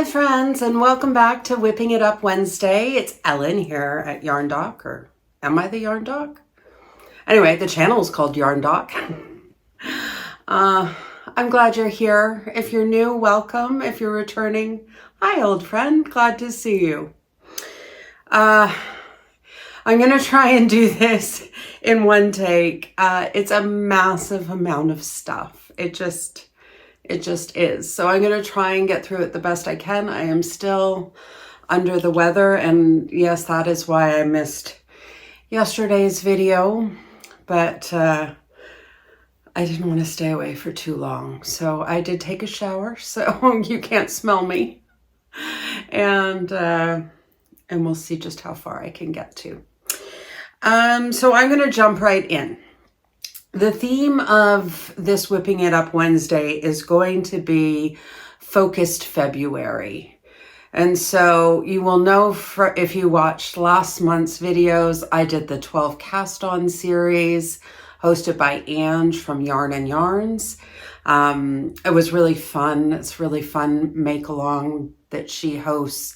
Hi friends, and welcome back to Whipping It Up Wednesday. It's Ellen here at Yarn Doc, or am I the Yarn Doc? Anyway, the channel is called Yarn Doc. I'm glad you're here. If you're new, welcome. If you're returning, hi old friend, glad to see you. I'm gonna try and do this in one take. It's a massive amount of stuff. It just is. So I'm going to try and get through it the best I can. I am still under the weather, and yes, that is why I missed yesterday's video, but I didn't want to stay away for too long. So I did take a shower, so you can't smell me. And we'll see just how far I can get to. So I'm going to jump right in. The theme of this Whipping It Up Wednesday is going to be Focused February. And so you will know if you watched last month's videos, I did the 12 cast on series hosted by Angie from Yarn and Yarns. It was really fun. It's really fun make along that she hosts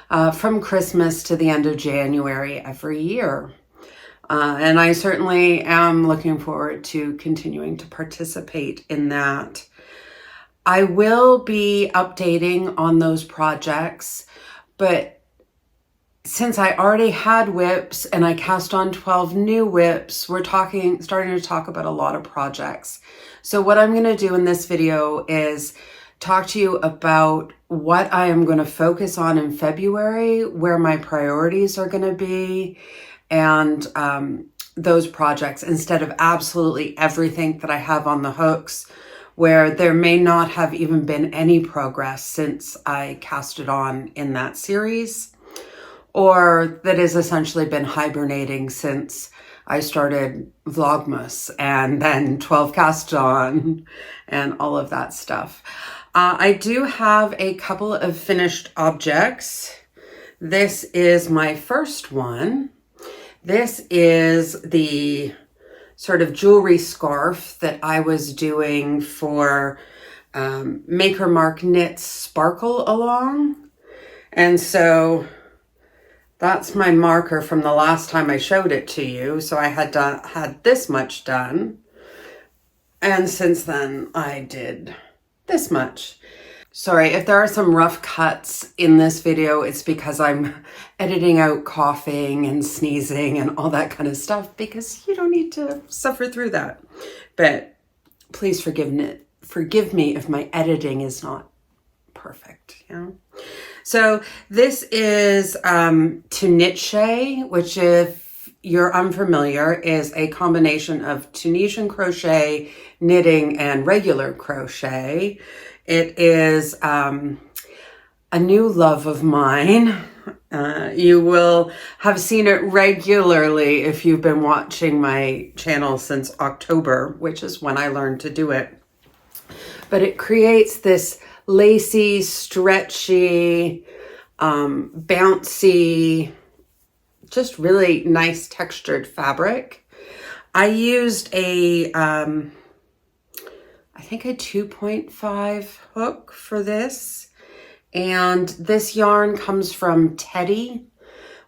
from Christmas to the end of January every year. And I certainly am looking forward to continuing to participate in that. I will be updating on those projects, but since I already had WIPs and I cast on 12 new WIPs, we're starting to talk about a lot of projects. So what I'm going to do in this video is talk to you about what I am going to focus on in February, where my priorities are going to be, and those projects, instead of absolutely everything that I have on the hooks, where there may not have even been any progress since I cast it on in that series, or that has essentially been hibernating since I started Vlogmas and then 12 cast on and all of that stuff. I do have a couple of finished objects. This is my first one. This is the sort of jewelry scarf that I was doing for Maker Mark Knits Sparkle Along. And so that's my marker from the last time I showed it to you. So I had this much done. And since then I did this much. Sorry, if there are some rough cuts in this video, it's because I'm editing out coughing and sneezing and all that kind of stuff, because you don't need to suffer through that. But please forgive me if my editing is not perfect. So this is Tunitche, which, if you're unfamiliar, is a combination of Tunisian crochet, knitting, and regular crochet. It is a new love of mine. You will have seen it regularly if you've been watching my channel since October, which is when I learned to do it. But it creates this lacy, stretchy, bouncy, just really nice textured fabric. I used I think a 2.5 hook for this. And this yarn comes from Teddy,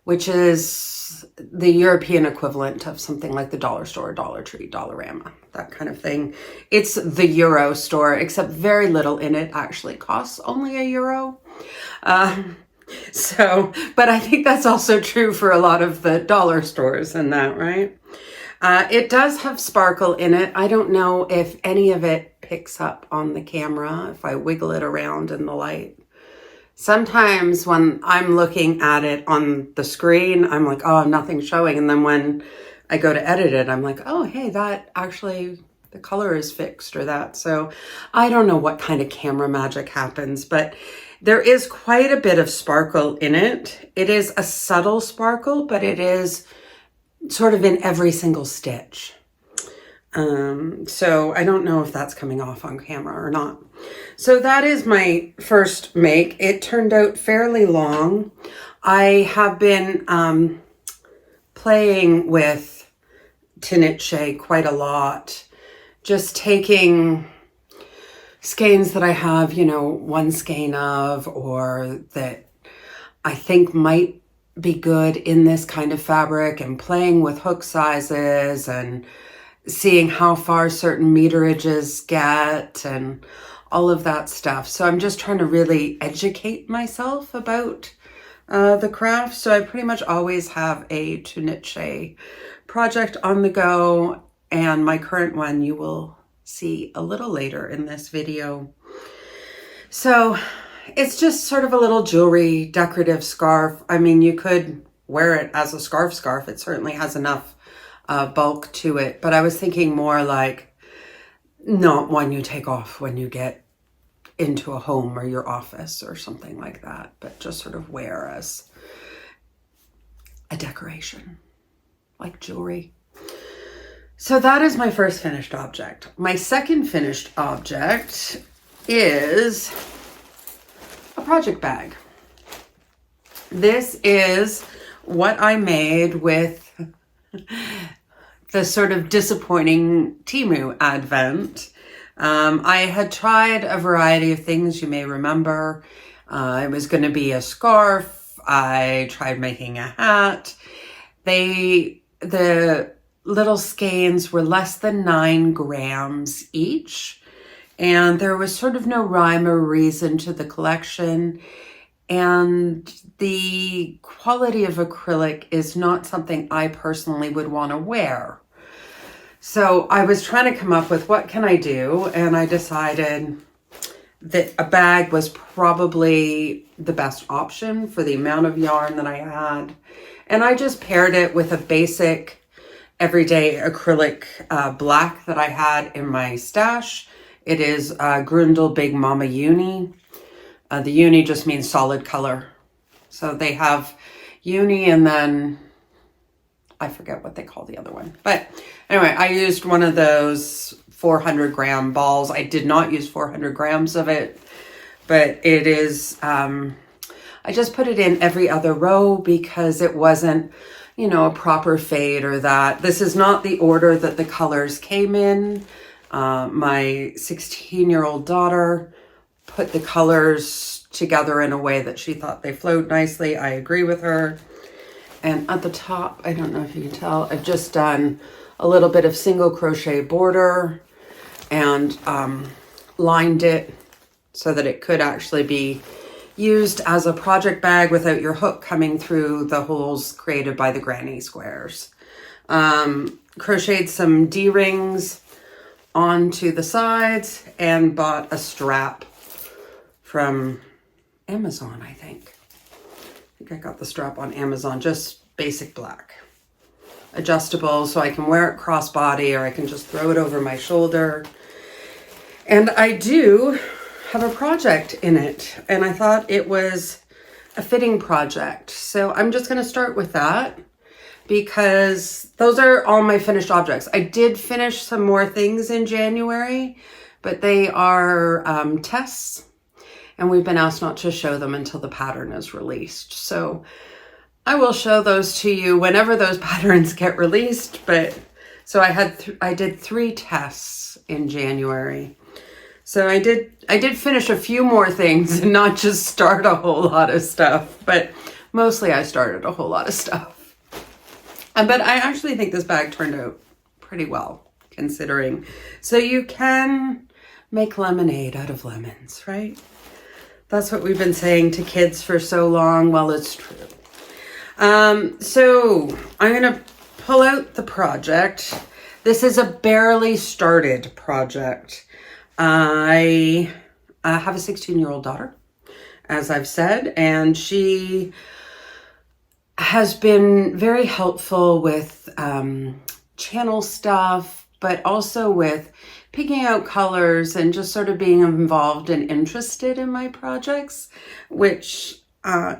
which is the European equivalent of something like the dollar store, Dollar Tree, Dollarama, that kind of thing. It's the Euro store, except very little in it actually costs only €1. But I think that's also true for a lot of the dollar stores and that, right? It does have sparkle in it. I don't know if any of it picks up on the camera if I wiggle it around in the light. Sometimes when I'm looking at it on the screen, I'm like, oh, nothing's showing. And then when I go to edit it, I'm like, oh, hey, that actually, the color is fixed or that. So I don't know what kind of camera magic happens, but there is quite a bit of sparkle in it. It is a subtle sparkle, but it is sort of in every single stitch. So I don't know if that's coming off on camera or not. So that is my first make. It turned out fairly long. I have been playing with Tunitche quite a lot, just taking skeins that I have, you know, one skein of, or that I think might be good in this kind of fabric, and playing with hook sizes and seeing how far certain meterages get and all of that stuff. So I'm just trying to really educate myself about the craft. So I pretty much always have a tuniche project on the go, and my current one you will see a little later in this video. So it's just sort of a little jewelry decorative scarf. I mean, you could wear it as a scarf. It certainly has enough bulk to it, but I was thinking more like not one you take off when you get into a home or your office or something like that, but just sort of wear as a decoration, like jewelry. So that is my first finished object. My second finished object is a project bag. This is what I made with the sort of disappointing Temu advent. I had tried a variety of things, you may remember. It was going to be a scarf. I tried making a hat. The little skeins were less than 9 grams each, and there was sort of no rhyme or reason to the collection. And the quality of acrylic is not something I personally would want to wear. So I was trying to come up with what can I do, and I decided that a bag was probably the best option for the amount of yarn that I had. And I just paired it with a basic everyday acrylic black that I had in my stash. It is Grundle Big Mama Uni. The uni just means solid color. So they have uni, and then I forget what they call the other one. But anyway, I used one of those 400 gram balls. I did not use 400 grams of it, but it is, I just put it in every other row because it wasn't, you know, a proper fade or that. This is not the order that the colors came in. My 16-year-old daughter put the colors together in a way that she thought they flowed nicely. I agree with her. And at the top, I don't know if you can tell, I've just done a little bit of single crochet border and lined it so that it could actually be used as a project bag without your hook coming through the holes created by the granny squares. Crocheted some D-rings onto the sides and bought a strap from Amazon, I think. I got the strap on Amazon, just basic black. Adjustable, so I can wear it crossbody, or I can just throw it over my shoulder. And I do have a project in it, and I thought it was a fitting project. So I'm just going to start with that because those are all my finished objects. I did finish some more things in January, but they are tests, and we've been asked not to show them until the pattern is released. So I will show those to you whenever those patterns get released. But so I did 3 tests in January. So I did finish a few more things and not just start a whole lot of stuff, but mostly I started a whole lot of stuff. But I actually think this bag turned out pretty well, considering. So you can make lemonade out of lemons, right? That's what we've been saying to kids for so long. Well, it's true. So I'm going to pull out the project. This is a barely started project. I have a 16-year-old daughter, as I've said, and she has been very helpful with channel stuff, but also with picking out colors and just sort of being involved and interested in my projects, which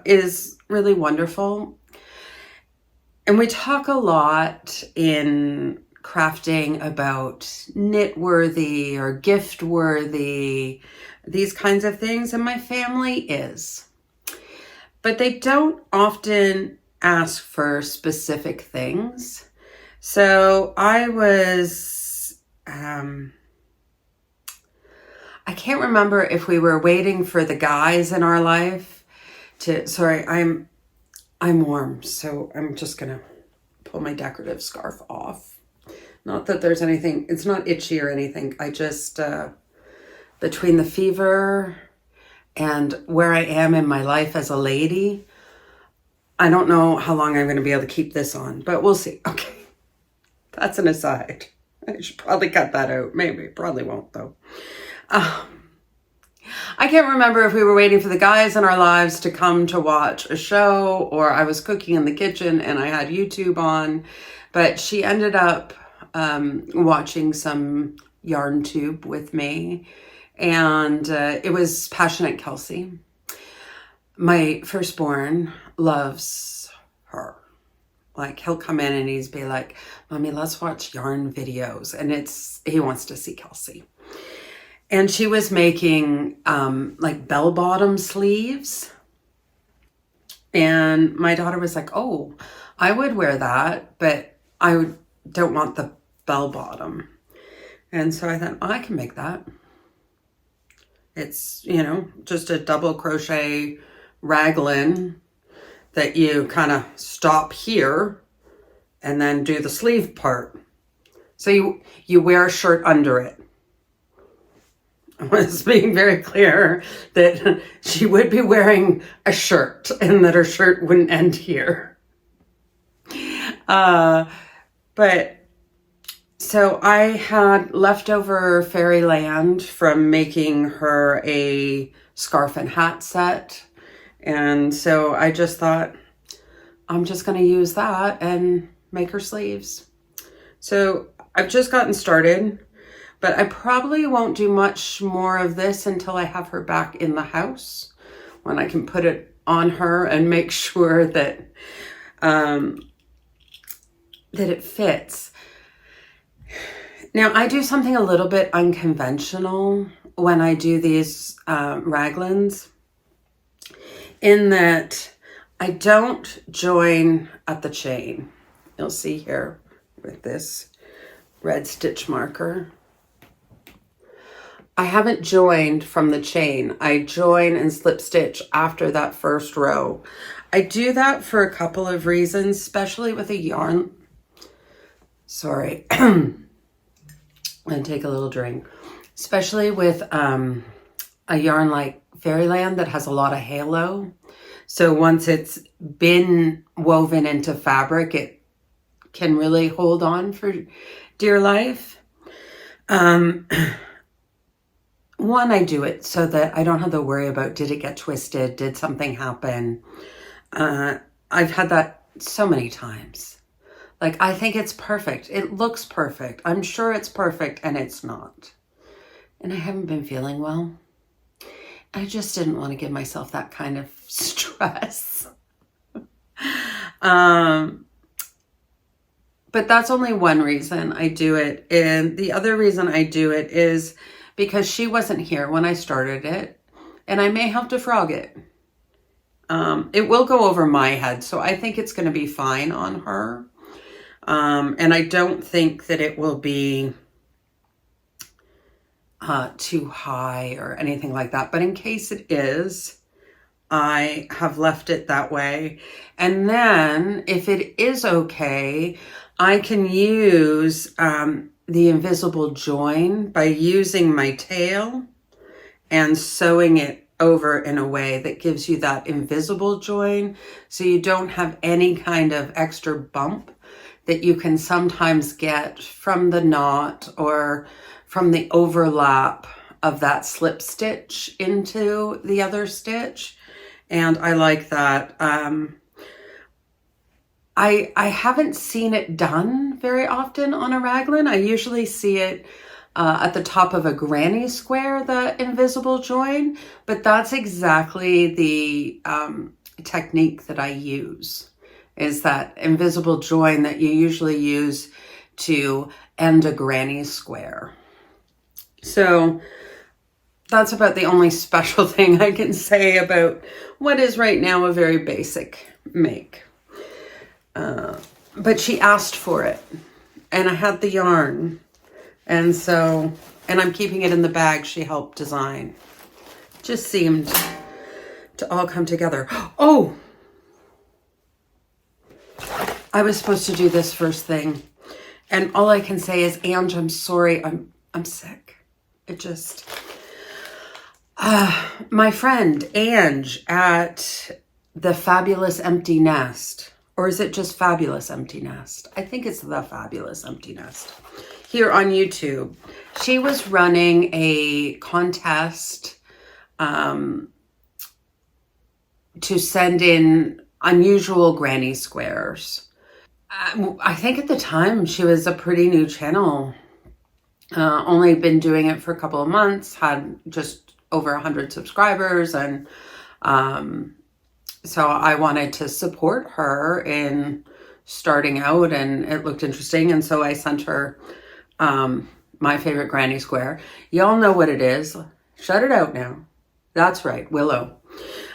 is really wonderful. And we talk a lot in crafting about knit-worthy or gift-worthy, these kinds of things, and my family is. But they don't often ask for specific things. So I I can't remember if we were waiting for the guys in our life to, sorry, I'm warm, so I'm just gonna pull my decorative scarf off. Not that there's anything, it's not itchy or anything. I just, between the fever and where I am in my life as a lady, I don't know how long I'm going to be able to keep this on, but we'll see. Okay. That's an aside. I should probably cut that out. Maybe. Probably won't, though. I can't remember if we were waiting for the guys in our lives to come to watch a show, or I was cooking in the kitchen and I had YouTube on, but she ended up watching some yarn tube with me, and it was Passionate Kelsey. My firstborn loves her. Like, he'll come in and he's be like, Mommy, let's watch yarn videos. And he wants to see Kelsey. And she was making like bell-bottom sleeves. And my daughter was like, oh, I would wear that, but I don't want the bell-bottom. And so I thought, oh, I can make that. It's, just a double crochet raglan that you kind of stop here and then do the sleeve part. So you wear a shirt under it. I was being very clear that she would be wearing a shirt and that her shirt wouldn't end here. But so I had leftover Fairyland from making her a scarf and hat set. And so I just thought, I'm just going to use that and make her sleeves. So I've just gotten started, but I probably won't do much more of this until I have her back in the house, when I can put it on her and make sure that, that it fits. Now, I do something a little bit unconventional when I do these raglans, in that I don't join at the chain. You'll see here with this red stitch marker. I haven't joined from the chain. I join and slip stitch after that first row. I do that for a couple of reasons, especially with a yarn. Sorry. I'm gonna take a little drink. Especially with a yarn like Fairyland that has a lot of halo. So once it's been woven into fabric, it can really hold on for dear life. One, I do it so that I don't have to worry about, did it get twisted? Did something happen? I've had that so many times. Like, I think it's perfect. It looks perfect. I'm sure it's perfect, and it's not. And I haven't been feeling well. I just didn't want to give myself that kind of stress. But that's only one reason I do it. And the other reason I do it is because she wasn't here when I started it, and I may have to frog it. It will go over my head, so I think it's going to be fine on her. And I don't think that it will be too high or anything like that. But in case it is, I have left it that way. And then if it is okay, I can use the invisible join by using my tail and sewing it over in a way that gives you that invisible join, so you don't have any kind of extra bump that you can sometimes get from the knot or from the overlap of that slip stitch into the other stitch. And I like that. I haven't seen it done very often on a raglan. I usually see it at the top of a granny square, the invisible join, but that's exactly the technique that I use, is that invisible join that you usually use to end a granny square. So that's about the only special thing I can say about what is right now a very basic make. But she asked for it, and I had the yarn. And so And I'm keeping it in the bag she helped design. Just seemed to all come together. Oh, I was supposed to do this first thing. And all I can say is, Ange, I'm sorry. I'm sick. It just... my friend, Angie, at the Fabulous Empty Nest, or is it just Fabulous Empty Nest? I think it's the Fabulous Empty Nest. Here on YouTube, she was running a contest to send in unusual granny squares. I think at the time she was a pretty new channel. Only been doing it for a couple of months, had just over 100 subscribers. And so I wanted to support her in starting out, and it looked interesting. And so I sent her my favorite granny square. Y'all know what it is. Shut it out now. That's right, Willow.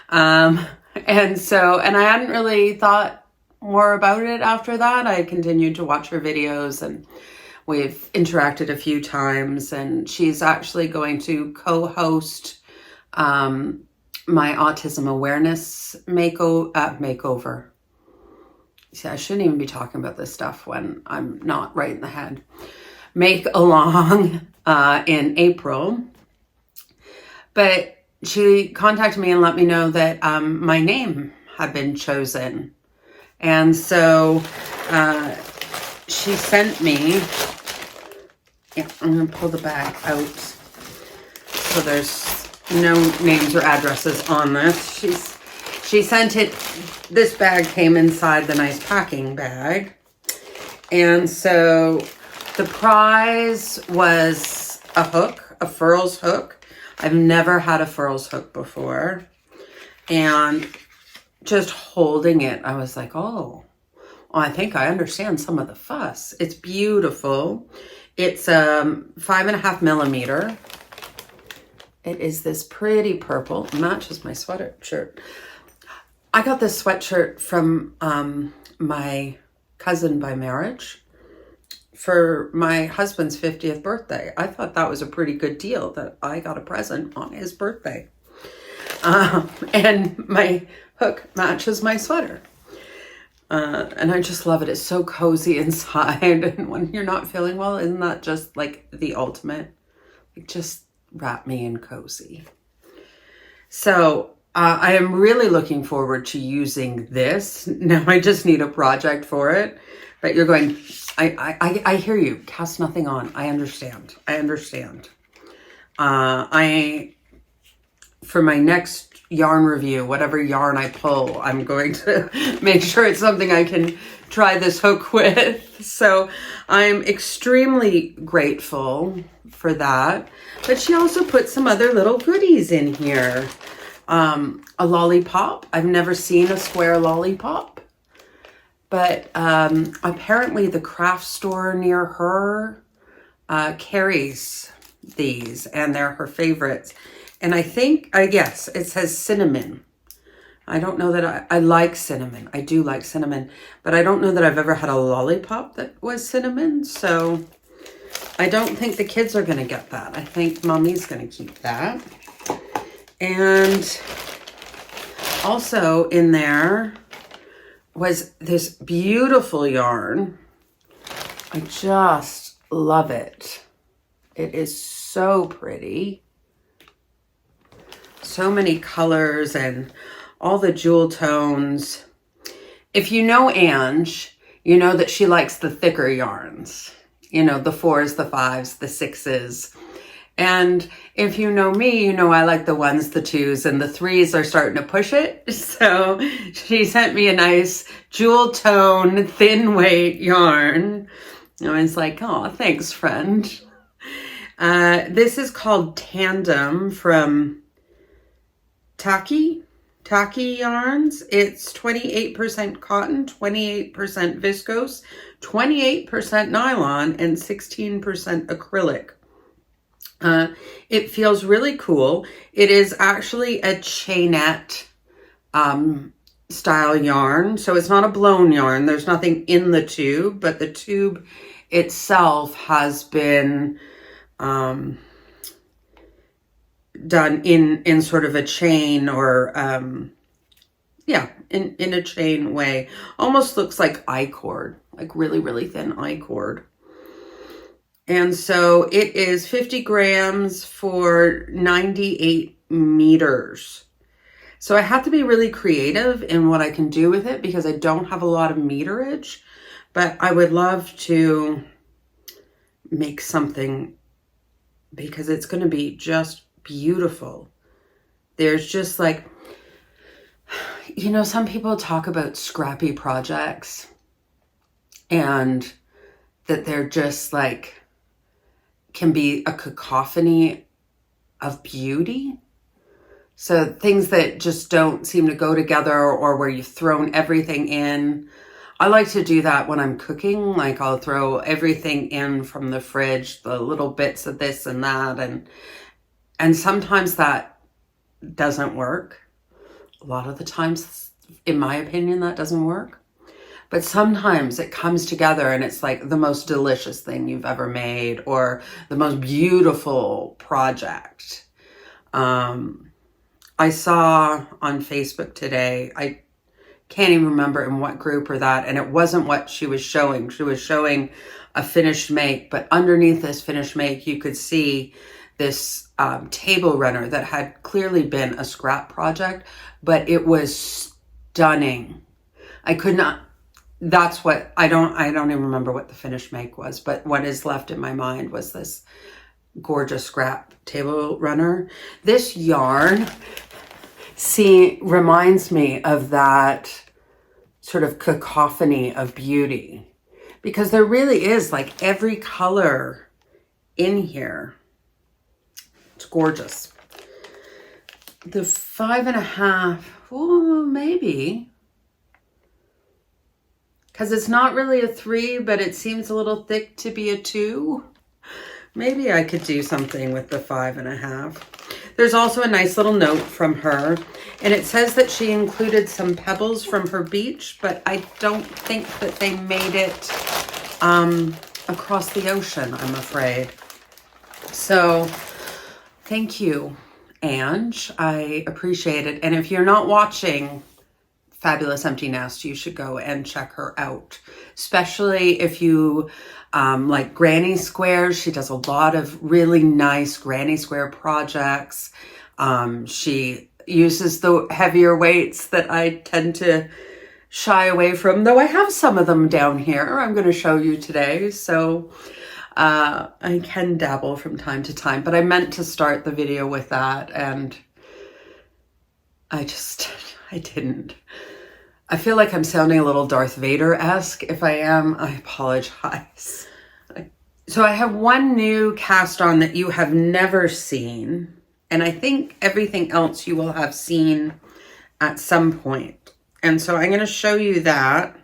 And I hadn't really thought more about it after that. I continued to watch her videos, and we've interacted a few times, and she's actually going to co-host my autism awareness makeover. See, I shouldn't even be talking about this stuff when I'm not right in the head. Make along in April. But she contacted me and let me know that my name had been chosen. And so she sent me, yeah, I'm going to pull the bag out so there's no names or addresses on this. She sent it, this bag came inside the nice packing bag. And so the prize was a hook, a furls hook. I've never had a furls hook before. And just holding it, I was like, oh, I think I understand some of the fuss. It's beautiful. It's 5.5 millimeter. It is this pretty purple. Matches my sweatshirt. I got this sweatshirt from my cousin by marriage for my husband's 50th birthday. I thought that was a pretty good deal that I got a present on his birthday. And my hook matches my sweater. And I just love it. It's so cozy inside. And when you're not feeling well, isn't that just like the ultimate? Like, just wrap me in cozy. So I am really looking forward to using this. Now I just need a project for it. But you're going, I hear you. Cast nothing on. I understand. For my next yarn review, whatever yarn I pull, I'm going to make sure it's something I can try this hook with. So I'm extremely grateful for that. But she also put some other little goodies in here. A lollipop. I've never seen a square lollipop. But apparently the craft store near her carries these, and they're her favorites. And I guess it says cinnamon. I don't know that I like cinnamon. I do like cinnamon, but I don't know that I've ever had a lollipop that was cinnamon. So I don't think the kids are going to get that. I think mommy's going to keep that. And also in there was this beautiful yarn. I just love it. It is so pretty. So many colors and all the jewel tones. If you know Ange, you know that she likes the thicker yarns. You know, the 4s, the 5s, the 6s. And if you know me, you know I like the 1s, the 2s, and the 3s are starting to push it. So she sent me a nice jewel tone, thin weight yarn. And I was like, oh, thanks, friend. This is called Tandem from Taki yarns. It's 28% cotton, 28% viscose, 28% nylon, and 16% acrylic. It feels really cool. It is actually a chainette style yarn. So it's not a blown yarn. There's nothing in the tube, but the tube itself has been done in sort of a chain, or yeah, in a chain way. Almost looks like I-cord, like really, really thin I-cord. And so it is 50 grams for 98 meters. So I have to be really creative in what I can do with it because I don't have a lot of meterage, but I would love to make something because it's going to be just beautiful. There's just like, you know, some people talk about scrappy projects and that they're just like, can be a cacophony of beauty. So things that just don't seem to go together, or where you've thrown everything in. I like to do that when I'm cooking. Like I'll throw everything in from the fridge, the little bits of this and that. And sometimes that doesn't work. A lot of the times, in my opinion, that doesn't work. But sometimes it comes together and it's like the most delicious thing you've ever made, or the most beautiful project. I saw on Facebook today, I can't even remember in what group or that, and it wasn't what she was showing. She was showing a finished make, but underneath this finished make, you could see this table runner that had clearly been a scrap project, but it was stunning. I could not, that's what, I don't even remember what the finished make was, but what is left in my mind was this gorgeous scrap table runner. This yarn, reminds me of that sort of cacophony of beauty, because there really is like every color in here. It's gorgeous. The 5.5, oh, maybe, because it's not really a 3, but it seems a little thick to be a 2. Maybe I could do something with the 5.5. There's also a nice little note from her, and it says that she included some pebbles from her beach, but I don't think that they made it across the ocean, I'm afraid. So thank you, Ange. I appreciate it. And if you're not watching Fabulous Empty Nest, you should go and check her out, especially if you like granny squares. She does a lot of really nice granny square projects. She uses the heavier weights that I tend to shy away from, though I have some of them down here I'm going to show you today. So I can dabble from time to time, but I meant to start the video with that, and I didn't. I feel like I'm sounding a little Darth Vader-esque. If I am, I apologize. So I have one new cast on that you have never seen, and I think everything else you will have seen at some point. And so I'm going to show you that.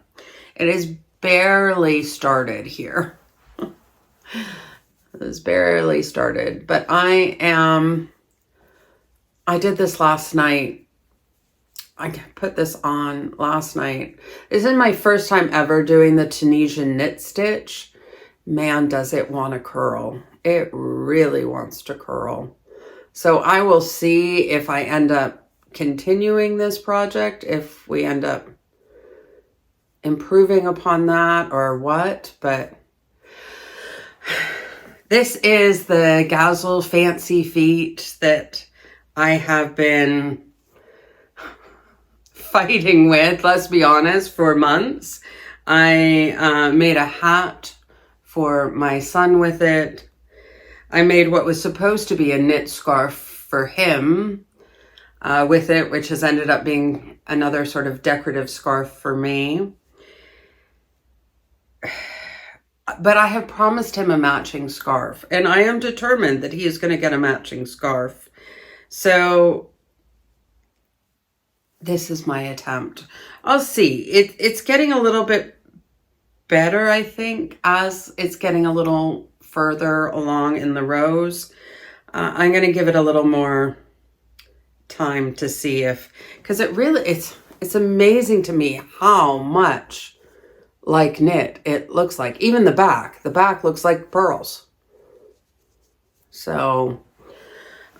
It is barely started here. It is barely started, but I did this last night. I put this on last night. This is my first time ever doing the Tunisian knit stitch. Man, does it want to curl. It really wants to curl. So I will see if I end up continuing this project, if we end up improving upon that or what, but this is the Gazelle Fancy Feet that I have been fighting with, let's be honest, for months. I made a hat for my son with it. I made what was supposed to be a knit scarf for him with it, which has ended up being another sort of decorative scarf for me. But I have promised him a matching scarf, and I am determined that he is going to get a matching scarf. So this is my attempt. I'll see. It's getting a little bit better, I think, as it's getting a little further along in the rows. I'm going to give it a little more time to see if, because it's amazing to me how much like knit it looks like. Even the back looks like pearls. So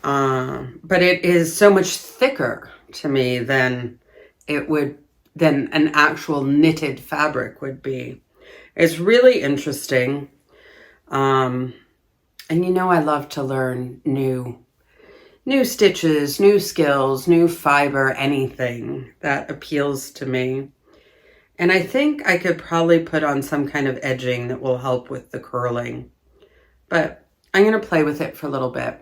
But it is so much thicker to me than an actual knitted fabric would be. It's really interesting. And I love to learn new stitches, new skills, new fiber, anything that appeals to me. And I think I could probably put on some kind of edging that will help with the curling. But I'm going to play with it for a little bit.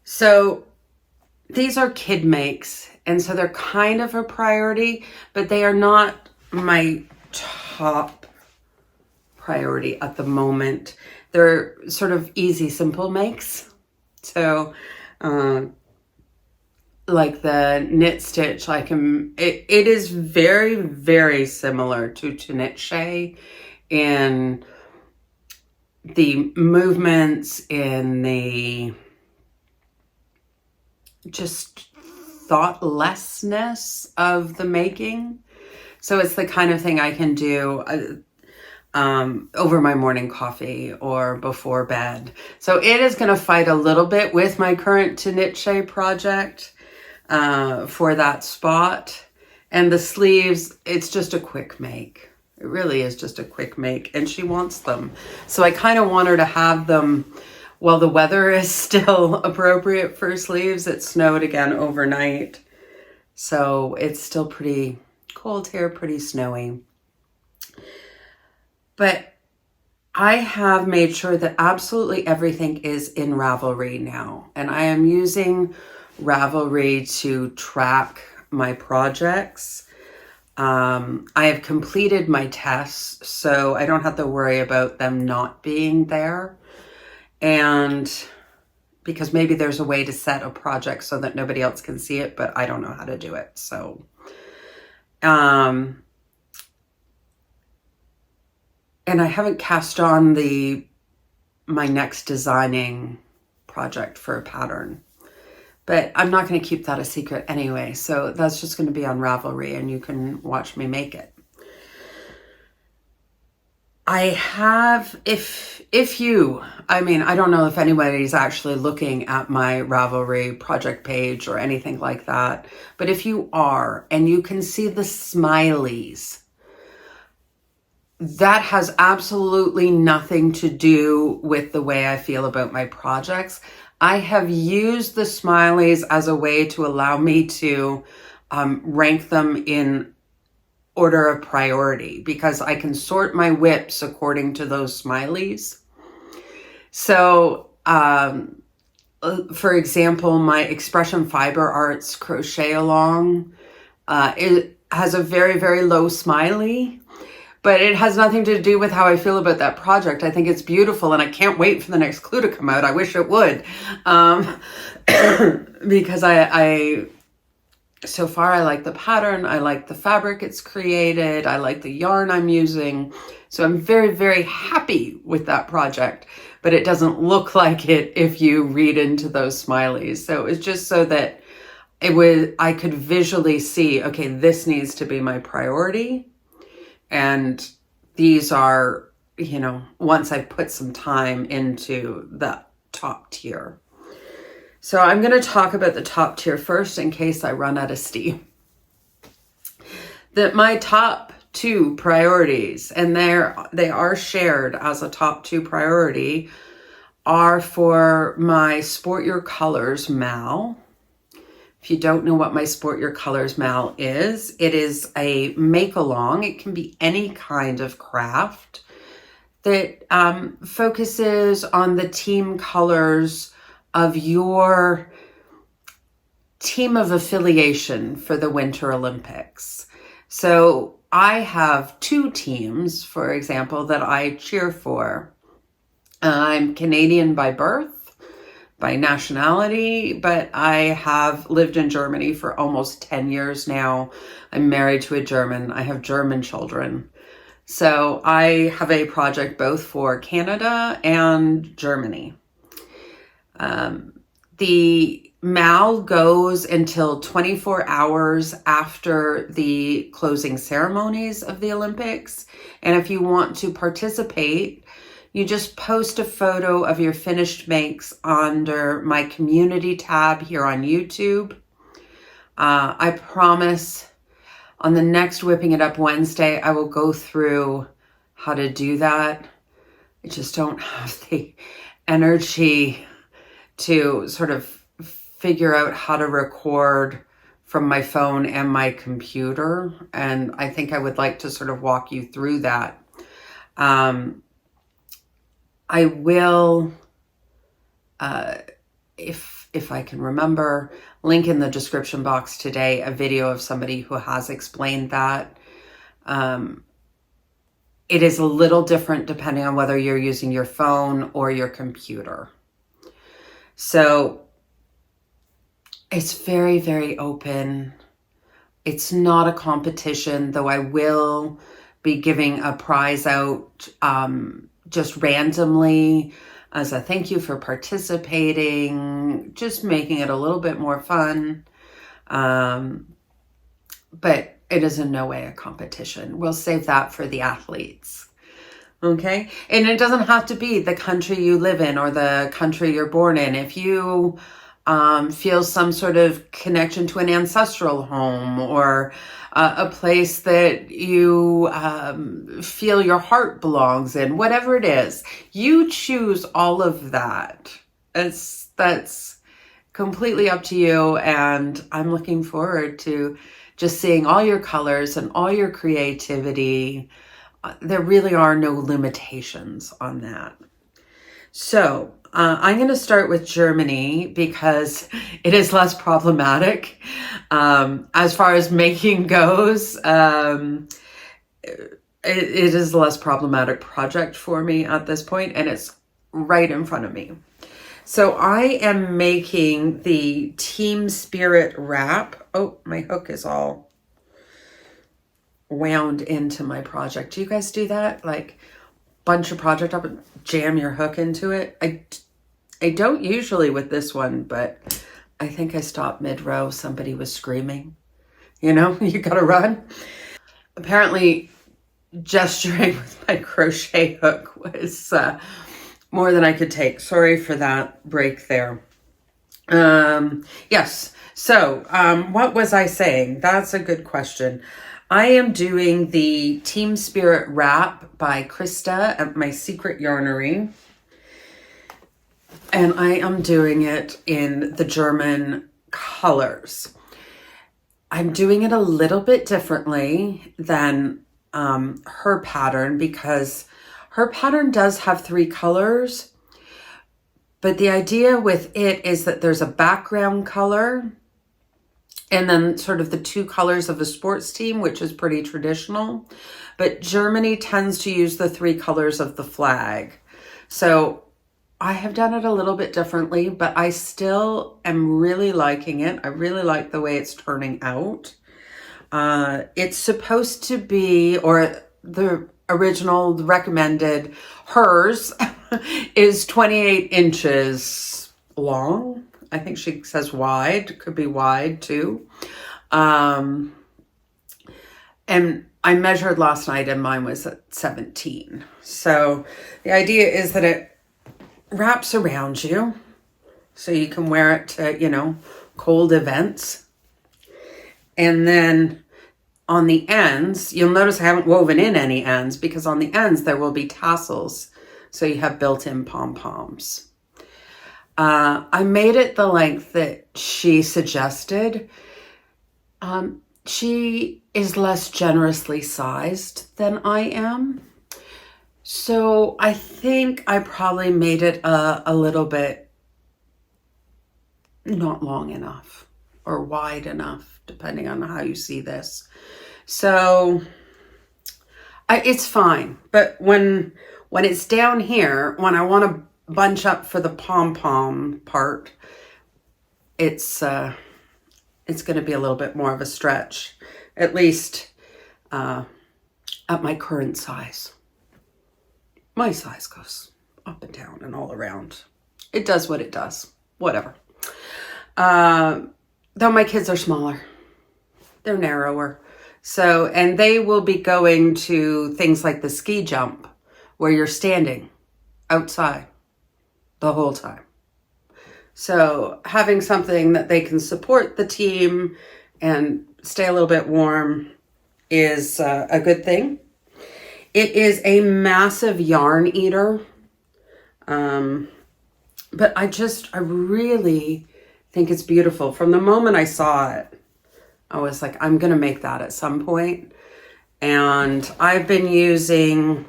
So these are kid makes, and so they're kind of a priority, but they are not my top priority at the moment. They're sort of easy, simple makes. So, like the knit stitch, it is very, very similar to knit shay in the movements, in the just thoughtlessness of the making. So it's the kind of thing I can do over my morning coffee or before bed. So it is going to fight a little bit with my current to knit shay project for that spot. And the sleeves, it's just a quick make. It really is just a quick make, and she wants them. So I kind of want her to have them while the weather is still appropriate for sleeves. It snowed again overnight, so it's still pretty cold here, pretty snowy. But I have made sure that absolutely everything is in Ravelry now, and I am using Ravelry to track my projects. I have completed my tests, so I don't have to worry about them not being there. And because maybe there's a way to set a project so that nobody else can see it, but I don't know how to do it. So, and I haven't cast on my next designing project for a pattern. But I'm not going to keep that a secret anyway. So that's just going to be on Ravelry, and you can watch me make it. I have, I don't know if anybody's actually looking at my Ravelry project page or anything like that. But if you are, and you can see the smileys, that has absolutely nothing to do with the way I feel about my projects. I have used the smileys as a way to allow me to rank them in order of priority, because I can sort my WIPs according to those smileys. So, for example, my Expression Fiber Arts Crochet Along, it has a very, very low smiley. But it has nothing to do with how I feel about that project. I think it's beautiful, and I can't wait for the next clue to come out. I wish it would. Because so far I like the pattern. I like the fabric it's created. I like the yarn I'm using. So I'm very, very happy with that project. But it doesn't look like it if you read into those smileys. So it's just so that I could visually see, okay, this needs to be my priority. And these are, once I've put some time into the top tier. So I'm going to talk about the top tier first in case I run out of steam. My top two priorities, and they are shared as a top two priority, are for my Sport Your Colors mal. If you don't know what my Sport Your Colors mal is, it is a make-along. It can be any kind of craft that focuses on the team colors of your team of affiliation for the Winter Olympics. So I have two teams, for example, that I cheer for. I'm Canadian by birth, by nationality, but I have lived in Germany for almost 10 years now. I'm married to a German. I have German children. So I have a project both for Canada and Germany. The mal goes until 24 hours after the closing ceremonies of the Olympics. And if you want to participate, you just post a photo of your finished makes under my community tab here on YouTube. I promise on the next Whipping It Up Wednesday, I will go through how to do that. I just don't have the energy to sort of figure out how to record from my phone and my computer. And I think I would like to sort of walk you through that. I will, if I can remember, link in the description box today a video of somebody who has explained that. It is a little different depending on whether you're using your phone or your computer. So it's very, very open. It's not a competition, though I will be giving a prize out just randomly as a thank you for participating, just making it a little bit more fun. But it is in no way a competition. We'll save that for the athletes. Okay? And it doesn't have to be the country you live in or the country you're born in. If you feel some sort of connection to an ancestral home or a place that you feel your heart belongs in, whatever it is, you choose all of that. That's completely up to you. And I'm looking forward to just seeing all your colors and all your creativity. There really are no limitations on that. So I'm going to start with Germany because it is less problematic. As far as making goes, it is a less problematic project for me at this point, and it's right in front of me. So I am making the Team Spirit wrap. Oh, my hook is all wound into my project. Do you guys do that? Like bunch of project up and jam your hook into it? I don't usually with this one, but I think I stopped mid-row. Somebody was screaming. You know, you gotta run. Apparently, gesturing with my crochet hook was more than I could take. Sorry for that break there. Yes. So, what was I saying? That's a good question. I am doing the Team Spirit wrap by Krista at My Secret Yarnery. And I am doing it in the German colors. I'm doing it a little bit differently than her pattern because her pattern does have 3 colors. But the idea with it is that there's a background color and then sort of the 2 colors of the sports team, which is pretty traditional. But Germany tends to use the 3 colors of the flag. So I have done it a little bit differently, but I still am really liking it. I really like the way it's turning out. It's supposed to be, or the original, the recommended, hers is 28 inches long. I think she says wide, could be wide too. And I measured last night and mine was at 17. So the idea is that it wraps around you so you can wear it to, you know, cold events. And then on the ends, you'll notice I haven't woven in any ends because on the ends there will be tassels. So you have built-in pom-poms. I made it the length that she suggested. She is less generously sized than I am. So I think I probably made it a little bit not long enough or wide enough, depending on how you see this. So it's fine. But when it's down here, when I want to bunch up for the pom-pom part, it's going to be a little bit more of a stretch, at least at my current size. My size goes up and down and all around. It does what it does. Whatever. Though my kids are smaller. They're narrower. So, and they will be going to things like the ski jump where you're standing. outside the whole time. So having something that they can support the team and stay a little bit warm is a good thing. It is a massive yarn eater. But I really think it's beautiful. From the moment I saw it, I was like, I'm going to make that at some point. And I've been using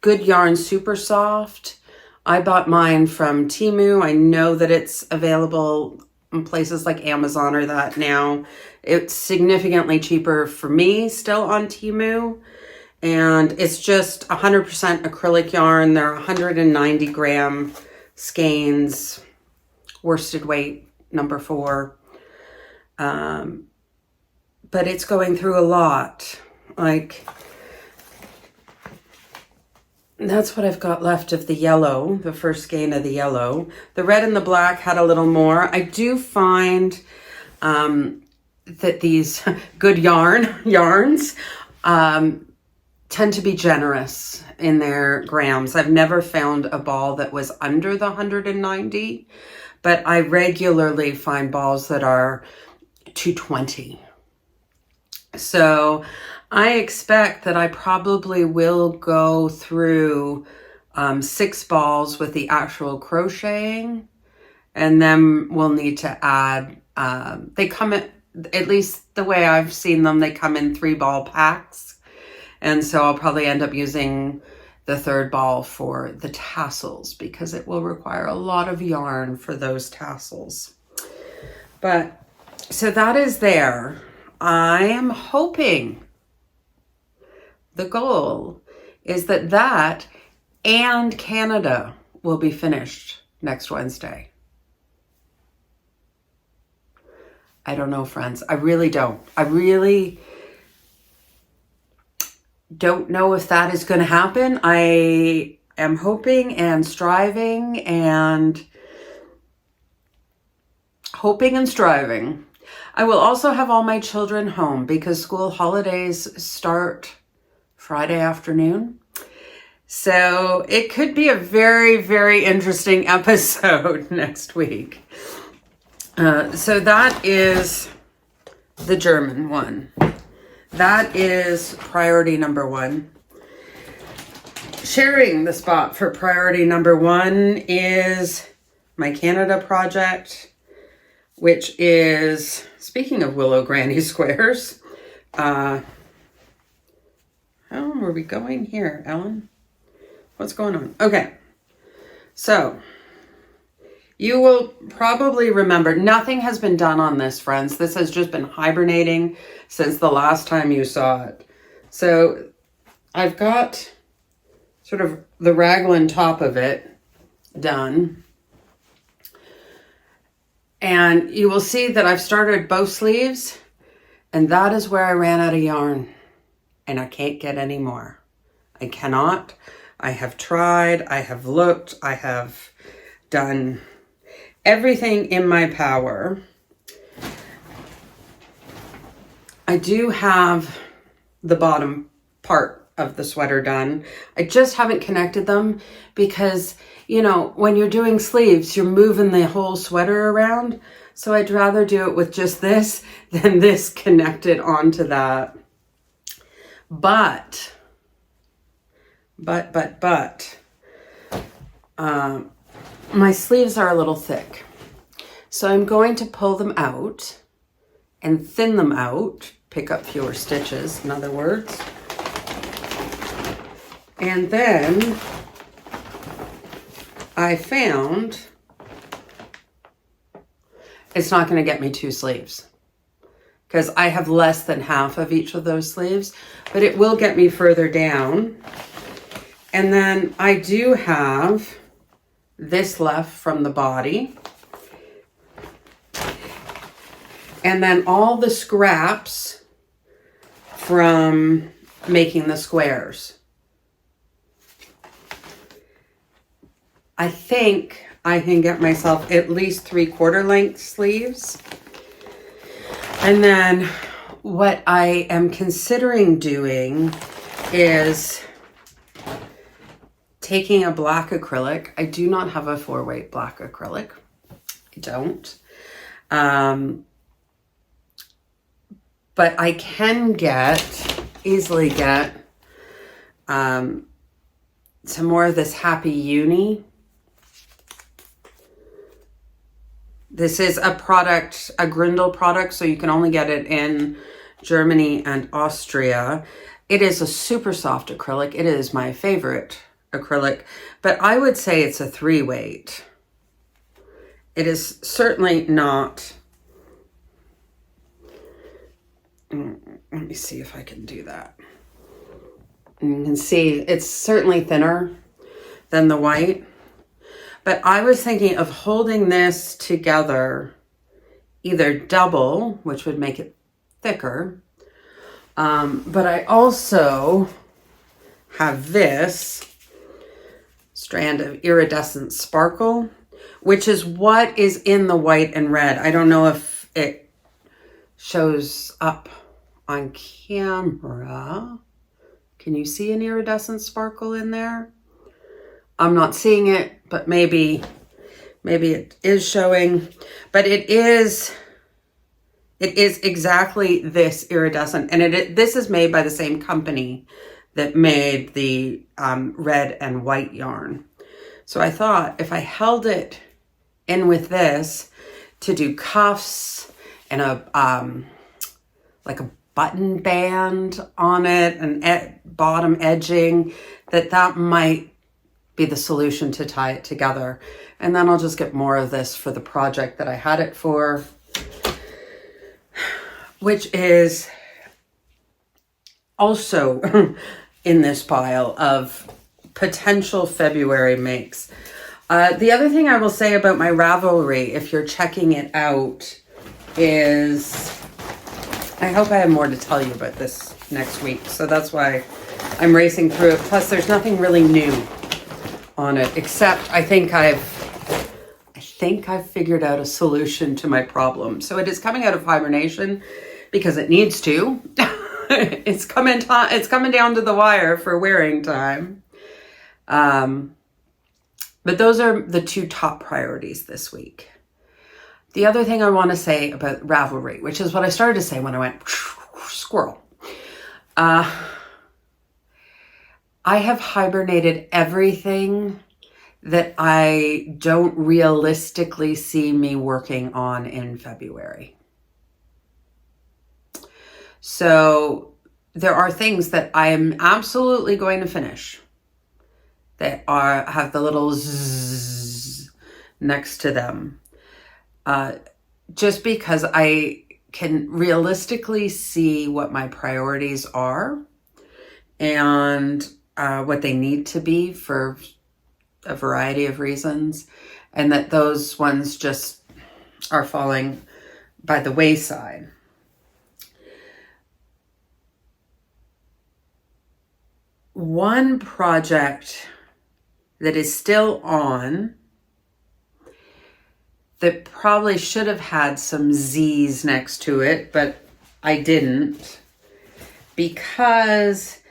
Good Yarn Super Soft. I bought mine from Temu. I know that it's available in places like Amazon or that now. It's significantly cheaper for me still on Temu. And it's just 100% acrylic yarn. They're 190 gram skeins, worsted weight, number 4. But it's going through a lot. Like, that's what I've got left of the yellow, the first skein of the yellow. The red and the black had a little more. I do find that these Good yarns tend to be generous in their grams. I've never found a ball that was under the 190, but I regularly find balls that are 220. So I expect that I probably will go through 6 balls with the actual crocheting, and then we'll need to add, they come at least the way I've seen them, they come in 3-ball packs. And so I'll probably end up using the 3rd ball for the tassels because it will require a lot of yarn for those tassels. But so that is there. I am hoping, the goal is that and Canada will be finished next Wednesday. I don't know, friends. I really don't. I really don't know if that is going to happen. I am hoping and striving and I will also have all my children home because school holidays start Friday afternoon. So it could be a very, very interesting episode next week. So that is the German one. That is priority number 1. Sharing the spot for priority number 1 is my Canada project, which is, speaking of Willow Granny Squares, how are we going here, Ellen? What's going on? Okay, so you will probably remember, nothing has been done on this, friends. This has just been hibernating since the last time you saw it. So I've got sort of the raglan top of it done. And you will see that I've started both sleeves, and that is where I ran out of yarn. And I can't get any more. I cannot. I have tried, I have looked, I have done everything in my power. I do have the bottom part of the sweater done. I just haven't connected them because, you know, when you're doing sleeves, you're moving the whole sweater around. So I'd rather do it with just this than this connected onto that. But, my sleeves are a little thick. So I'm going to pull them out and thin them out, pick up fewer stitches, in other words. And then I found it's not going to get me 2 sleeves because I have less than half of each of those sleeves, but it will get me further down. And then I do have this left from the body. And then all the scraps from making the squares. I think I can get myself at least 3/4 length sleeves. And then what I am considering doing is taking a black acrylic. I do not have a 4-weight black acrylic. I don't. But I can easily get some more of this Happy Uni. This is a product, a Grindel product, so you can only get it in Germany and Austria. It is a super soft acrylic. It is my favorite acrylic, but I would say it's a 3-weight. It is certainly not. Let me see if I can do that. And you can see it's certainly thinner than the white. But I was thinking of holding this together, either double, which would make it thicker. But I also have this strand of iridescent sparkle, which is what is in the white and red. I don't know if it shows up on camera. Can you see an iridescent sparkle in there? I'm not seeing it, but maybe it is showing. But it is exactly this iridescent, and this is made by the same company that made the red and white yarn. So I thought if I held it in with this to do cuffs and a like a button band on it and bottom edging, that might be the solution to tie it together. And then I'll just get more of this for the project that I had it for, which is also in this pile of potential February makes. The other thing I will say about my Ravelry, if you're checking it out, is I hope I have more to tell you about this next week. So that's why I'm racing through it. Plus, there's nothing really new on it, except I think I've figured out a solution to my problem. So it is coming out of hibernation because it needs to. It's coming down to the wire for wearing time. But those are the 2 top priorities this week. The other thing I want to say about Ravelry, which is what I started to say when I went squirrel. I have hibernated everything that I don't realistically see me working on in February. So there are things that I am absolutely going to finish that have the little zzz next to them. Just because I can realistically see what my priorities are and what they need to be for a variety of reasons, and that those ones just are falling by the wayside. One project that is still on that probably should have had some Z's next to it, but I didn't, because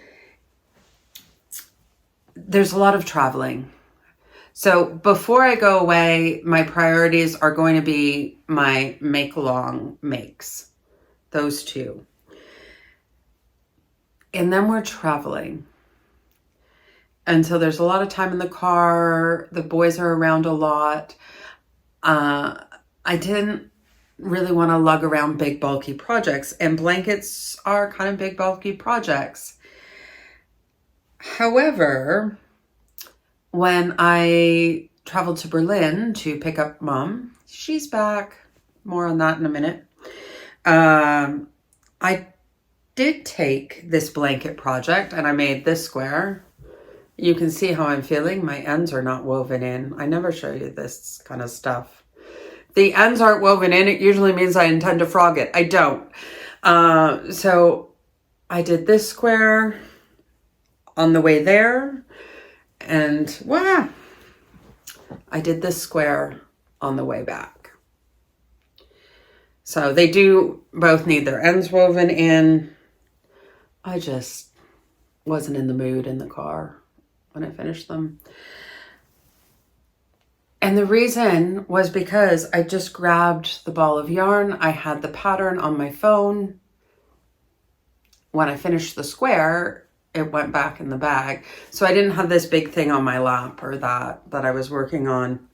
there's a lot of traveling. So before I go away, my priorities are going to be my make-along makes, those 2. And then we're traveling. And so there's a lot of time in the car. The boys are around a lot. I didn't really want to lug around big, bulky projects, and blankets are kind of big, bulky projects. However, when I traveled to Berlin to pick up Mom, she's back. More on that in a minute. I did take this blanket project and I made this square. You can see how I'm feeling. My ends are not woven in. I never show you this kind of stuff. The ends aren't woven in. It usually means I intend to frog it. I don't. So I did this square on the way there. And wow, I did this square on the way back. So they do both need their ends woven in. I just wasn't in the mood in the car. when I finished them. And the reason was because I just grabbed the ball of yarn. I had the pattern on my phone. When I finished the square, it went back in the bag. So I didn't have this big thing on my lap or that I was working on.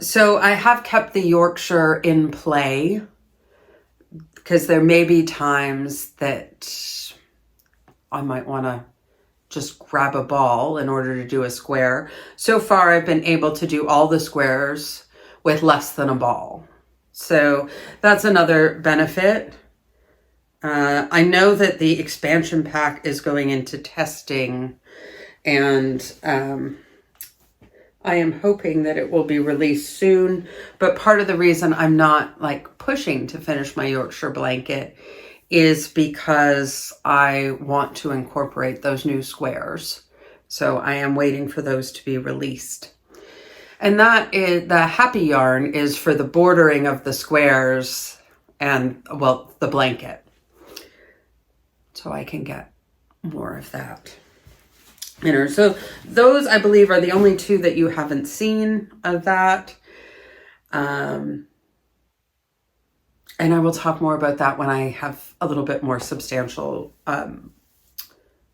So I have kept the Yorkshire in play because there may be times that I might want to just grab a ball in order to do a square. So far, I've been able to do all the squares with less than a ball. So that's another benefit. I know that the expansion pack is going into testing, and I am hoping that it will be released soon. But part of the reason I'm not like pushing to finish my Yorkshire blanket is because I want to incorporate those new squares. So I am waiting for those to be released. And that is, the happy yarn is for the bordering of the squares and, well, the blanket. So I can get more of that. You know, so those I believe are the only two that you haven't seen of that. And I will talk more about that when I have a little bit more substantial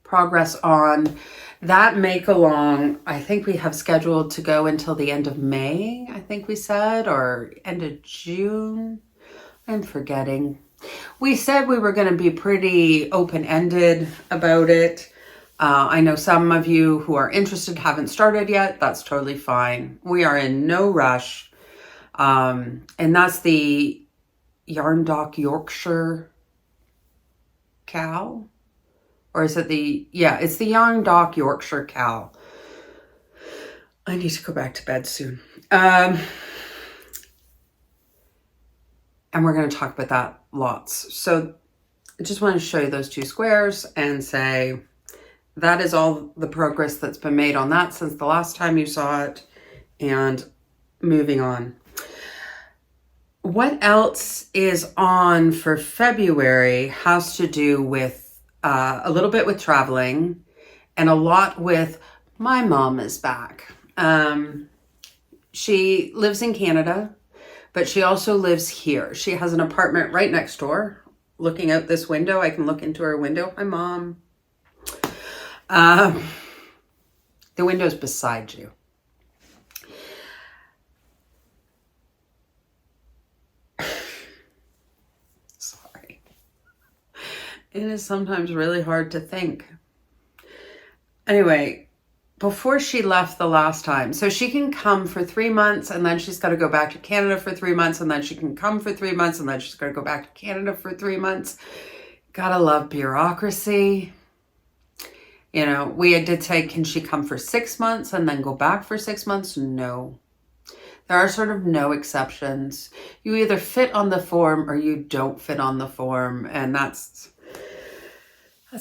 progress on that make along. I think we have scheduled to go until the end of May, I think we said, or end of June. I'm forgetting. We said we were going to be pretty open-ended about it. I know some of you who are interested haven't started yet. That's totally fine. We are in no rush. And that's the Yarn Dock Yorkshire cow. Or is it it's the Yarn Dock Yorkshire cow. I need to go back to bed soon. And we're going to talk about that lots. So I just want to show you those two squares and say that is all the progress that's been made on that since the last time you saw it, and moving on. What else is on for February has to do with a little bit with traveling and a lot with my mom is back. She lives in Canada, but she also lives here. She has an apartment right next door. Looking out this window, I can look into her window. Hi, Mom. The window's beside you. Sorry. It is sometimes really hard to think. Anyway, before she left the last time, so she can come for 3 months and then she's got to go back to Canada for 3 months, and then she can come for 3 months and then she's got to go back to Canada for 3 months. Gotta love bureaucracy. You know, we did say, can she come for 6 months and then go back for 6 months? No. There are sort of no exceptions. You either fit on the form or you don't fit on the form, and that's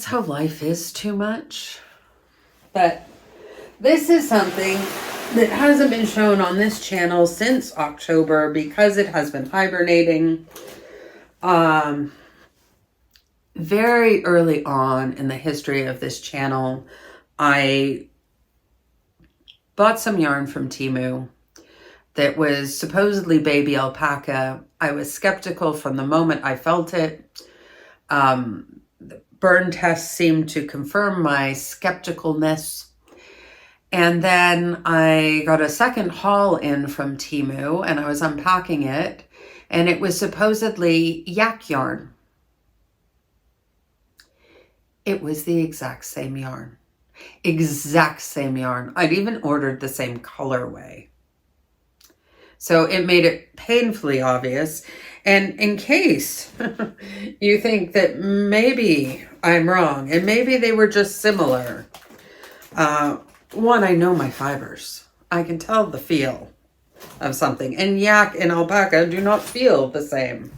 how life is too much. But this is something that hasn't been shown on this channel since October because it has been hibernating. Very early on in the history of this channel, I bought some yarn from Temu that was supposedly baby alpaca. I was skeptical from the moment I felt it. The burn test seemed to confirm my skepticalness. And then I got a second haul in from Temu and I was unpacking it, and it was supposedly yak yarn. It was the exact same yarn. Exact same yarn. I'd even ordered the same colorway. So it made it painfully obvious. And in case you think that maybe I'm wrong and maybe they were just similar, one, I know my fibers. I can tell the feel of something. And yak and alpaca do not feel the same.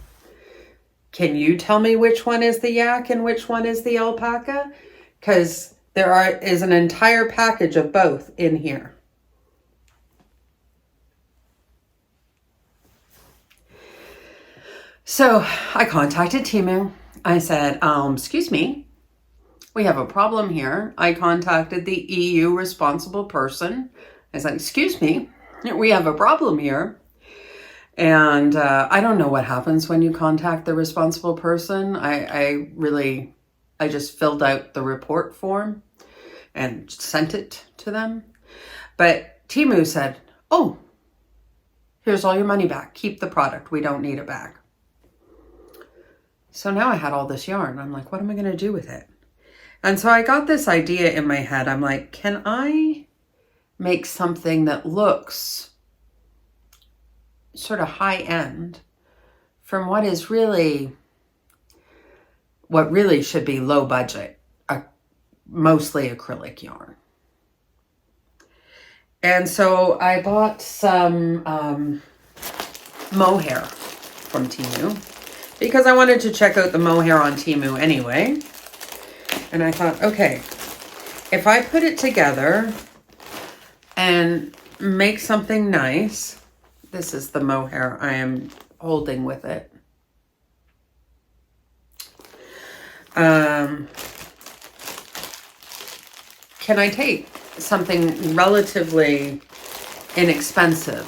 Can you tell me which one is the yak and which one is the alpaca? Because there is an entire package of both in here. So I contacted Temu. I said, excuse me, we have a problem here. I contacted the EU responsible person. I was like, excuse me, we have a problem here. And I don't know what happens when you contact the responsible person. I just filled out the report form and sent it to them. But Temu said, oh, here's all your money back. Keep the product. We don't need it back. So now I had all this yarn. I'm like, what am I going to do with it? And so I got this idea in my head. I'm like, can I make something that looks sort of high end from what really should be low budget, mostly acrylic yarn. And so I bought some mohair from Temu because I wanted to check out the mohair on Temu anyway. And I thought, okay, if I put it together and make something nice, this is the mohair I am holding with it. Can I take something relatively inexpensive?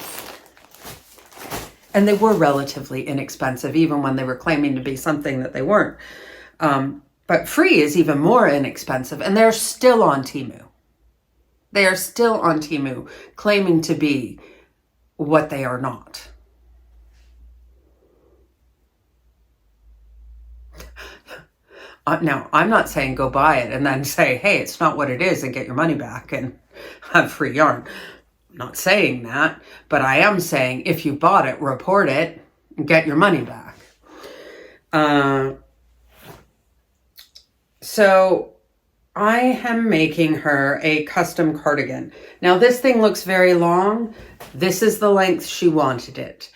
And they were relatively inexpensive, even when they were claiming to be something that they weren't. But free is even more inexpensive, and they're still on Temu. They are still on Temu, claiming to be what they are not. Now, I'm not saying go buy it and then say, hey, it's not what it is, and get your money back and have free yarn. I'm not saying that, but I am saying if you bought it, report it and get your money back. So I am making her a custom cardigan. Now this thing looks very long. This is the length she wanted it.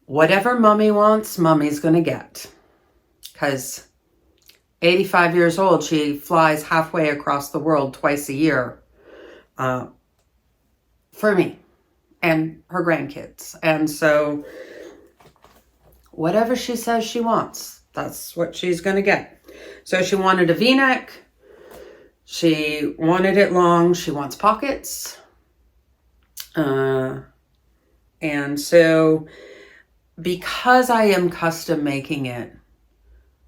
Whatever mommy wants, mommy's going to get. Because 85 years old, she flies halfway across the world twice a year for me and her grandkids. And so whatever she says she wants, that's what she's going to get. So she wanted a V-neck. She wanted it long. She wants pockets. And so because I am custom making it,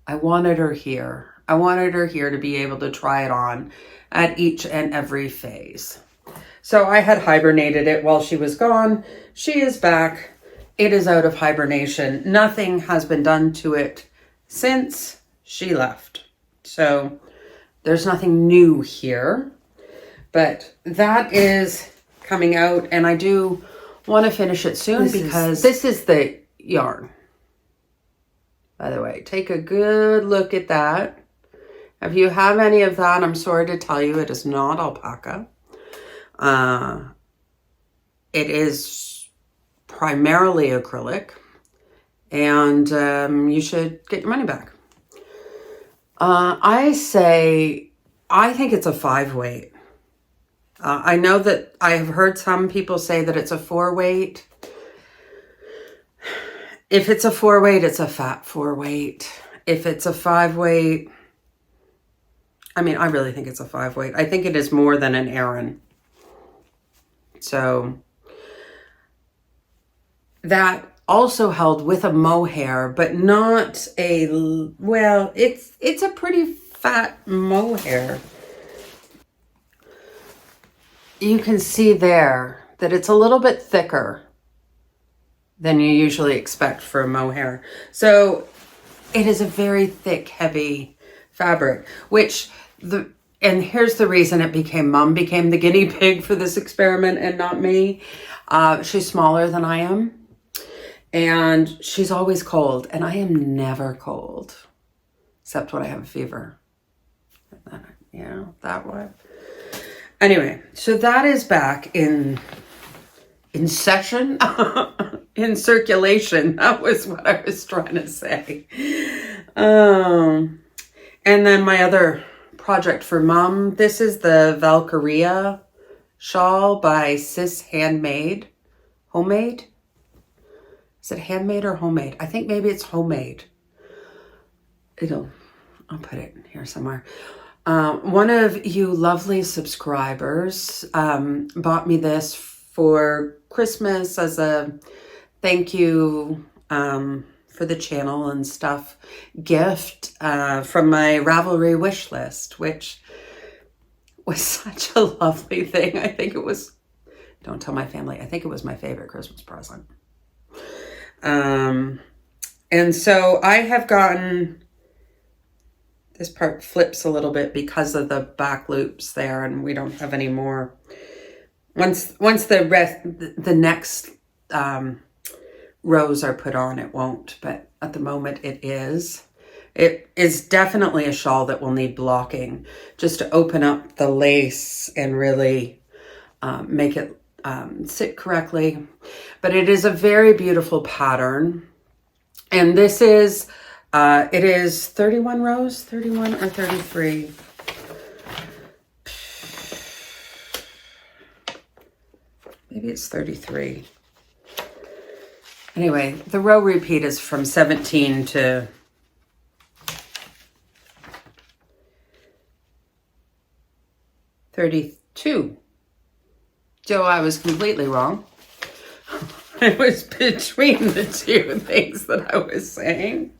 I wanted her here. I wanted her here to be able to try it on at each and every phase. So I had hibernated it while she was gone. She is back. It is out of hibernation. Nothing has been done to it since she left. So there's nothing new here. But that is coming out, and I do want to finish it soon because this is the yarn. By the way, take a good look at that. If you have any of that, I'm sorry to tell you, it is not alpaca. It is primarily acrylic, and you should get your money back. I think it's a 5-weight. I know that I have heard some people say that it's a 4-weight. If it's a 4-weight, it's a fat 4-weight. If it's a 5-weight, I mean, I really think it's a 5-weight. I think it is more than an Aran. So that also held with a mohair, but not a, well, it's a pretty fat mohair. You can see there that it's a little bit thicker than you usually expect for a mohair. So it is a very thick, heavy fabric, and here's the reason it became Mom became the guinea pig for this experiment and not me. She's smaller than I am, and she's always cold, and I am never cold, except when I have a fever. Yeah, that one. Anyway, so that is back in session, in circulation. That was what I was trying to say. And then my other project for Mom, this is the Valkyria shawl by Sis Handmade. Homemade? Is it handmade or homemade? I think maybe it's homemade. I'll put it here somewhere. One of you lovely subscribers bought me this for Christmas as a thank you for the channel and stuff gift from my Ravelry wish list, which was such a lovely thing. I think it was, don't tell my family, I think it was my favorite Christmas present. And so I have gotten, this part flips a little bit because of the back loops there, and we don't have any more. Once the next rows are put on, it won't, but at the moment it is. It is definitely a shawl that will need blocking just to open up the lace and really make it sit correctly. But it is a very beautiful pattern. And this is, it is 31 rows, 31 or 33. Maybe it's 33. Anyway, the row repeat is from 17 to 32. So I was completely wrong. It was between the two things that I was saying.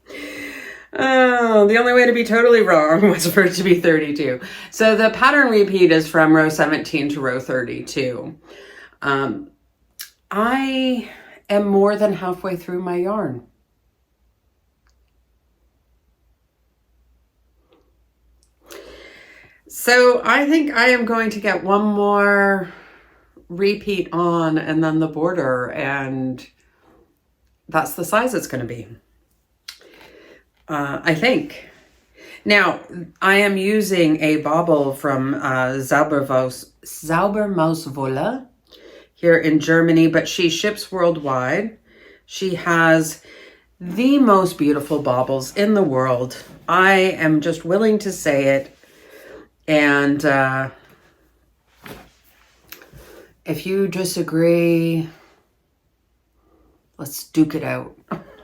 Oh, the only way to be totally wrong was for it to be 32. So the pattern repeat is from row 17 to row 32. I am more than halfway through my yarn. So I think I am going to get one more repeat on and then the border, and that's the size it's going to be. I think. Now, I am using a bauble from Zaubermauswolle here in Germany, but she ships worldwide. She has the most beautiful baubles in the world. I am just willing to say it. And if you disagree, let's duke it out.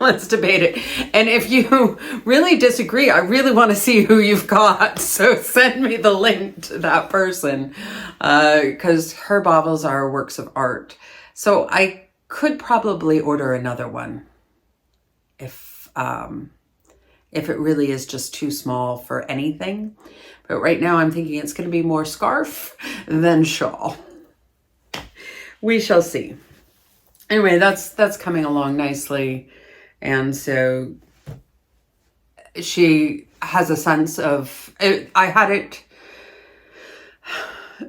Let's debate it. And if you really disagree, I really want to see who you've got. So send me the link to that person, because her baubles are works of art. So I could probably order another one if it really is just too small for anything. But right now I'm thinking it's going to be more scarf than shawl. We shall see. Anyway, that's coming along nicely. And so she has a sense of, I had it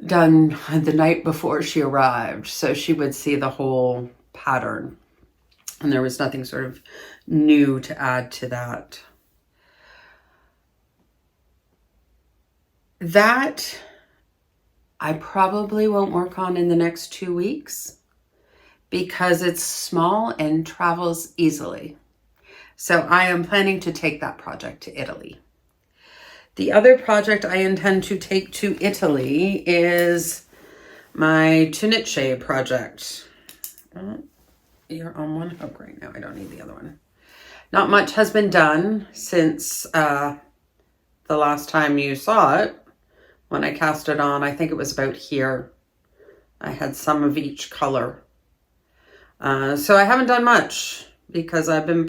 done the night before she arrived, so she would see the whole pattern. And there was nothing sort of new to add to that. That I probably won't work on in the next 2 weeks because it's small and travels easily. So I am planning to take that project to Italy. The other project I intend to take to Italy is my Tuniche project. You're on one hook right now. I don't need the other one. Not much has been done since the last time you saw it. When I cast it on, I think it was about here. I had some of each color. So I haven't done much because I've been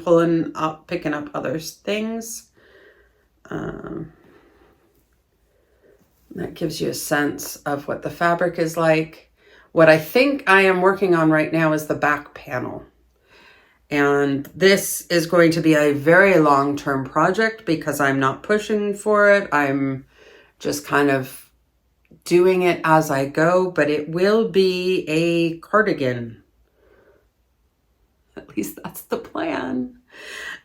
picking up other things. That gives you a sense of what the fabric is like. What I think I am working on right now is the back panel. And this is going to be a very long-term project because I'm not pushing for it. I'm just kind of doing it as I go, but it will be a cardigan. At least that's the plan.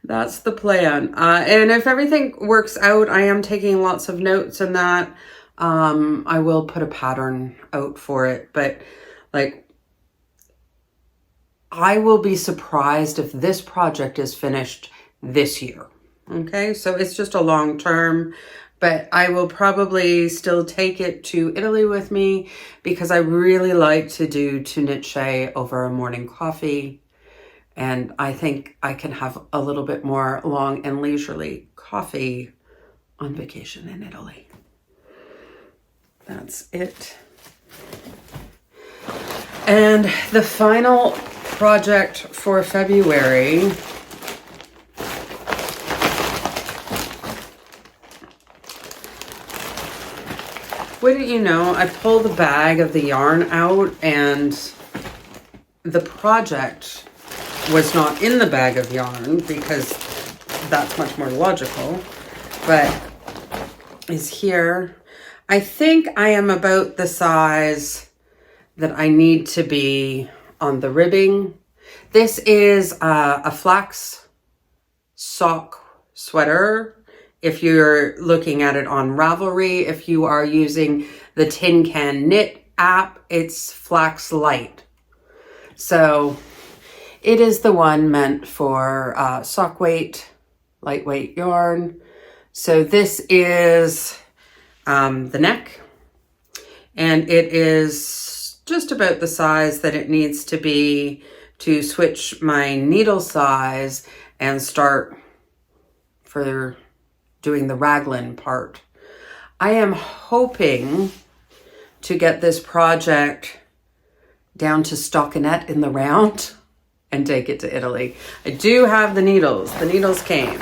That's the plan. And if everything works out, I am taking lots of notes and that. I will put a pattern out for it, but like, I will be surprised if this project is finished this year. Okay, so it's just a long term, but I will probably still take it to Italy with me because I really like to do tuniche over a morning coffee. And I think I can have a little bit more long and leisurely coffee on vacation in Italy. That's it. And the final project for February wouldn't you know, I pulled the bag of the yarn out and the project was not in the bag of yarn because that's much more logical, but is here. I think I am about the size that I need to be on the ribbing. This is a flax sock sweater. If you're looking at it on Ravelry, if you are using the Tin Can Knit app, it's Flax Light. So it is the one meant for sock weight, lightweight yarn. So this is the neck, and it is just about the size that it needs to be to switch my needle size and start for doing the raglan part. I am hoping to get this project down to stockinette in the round and take it to Italy. I do have the needles. The needles came.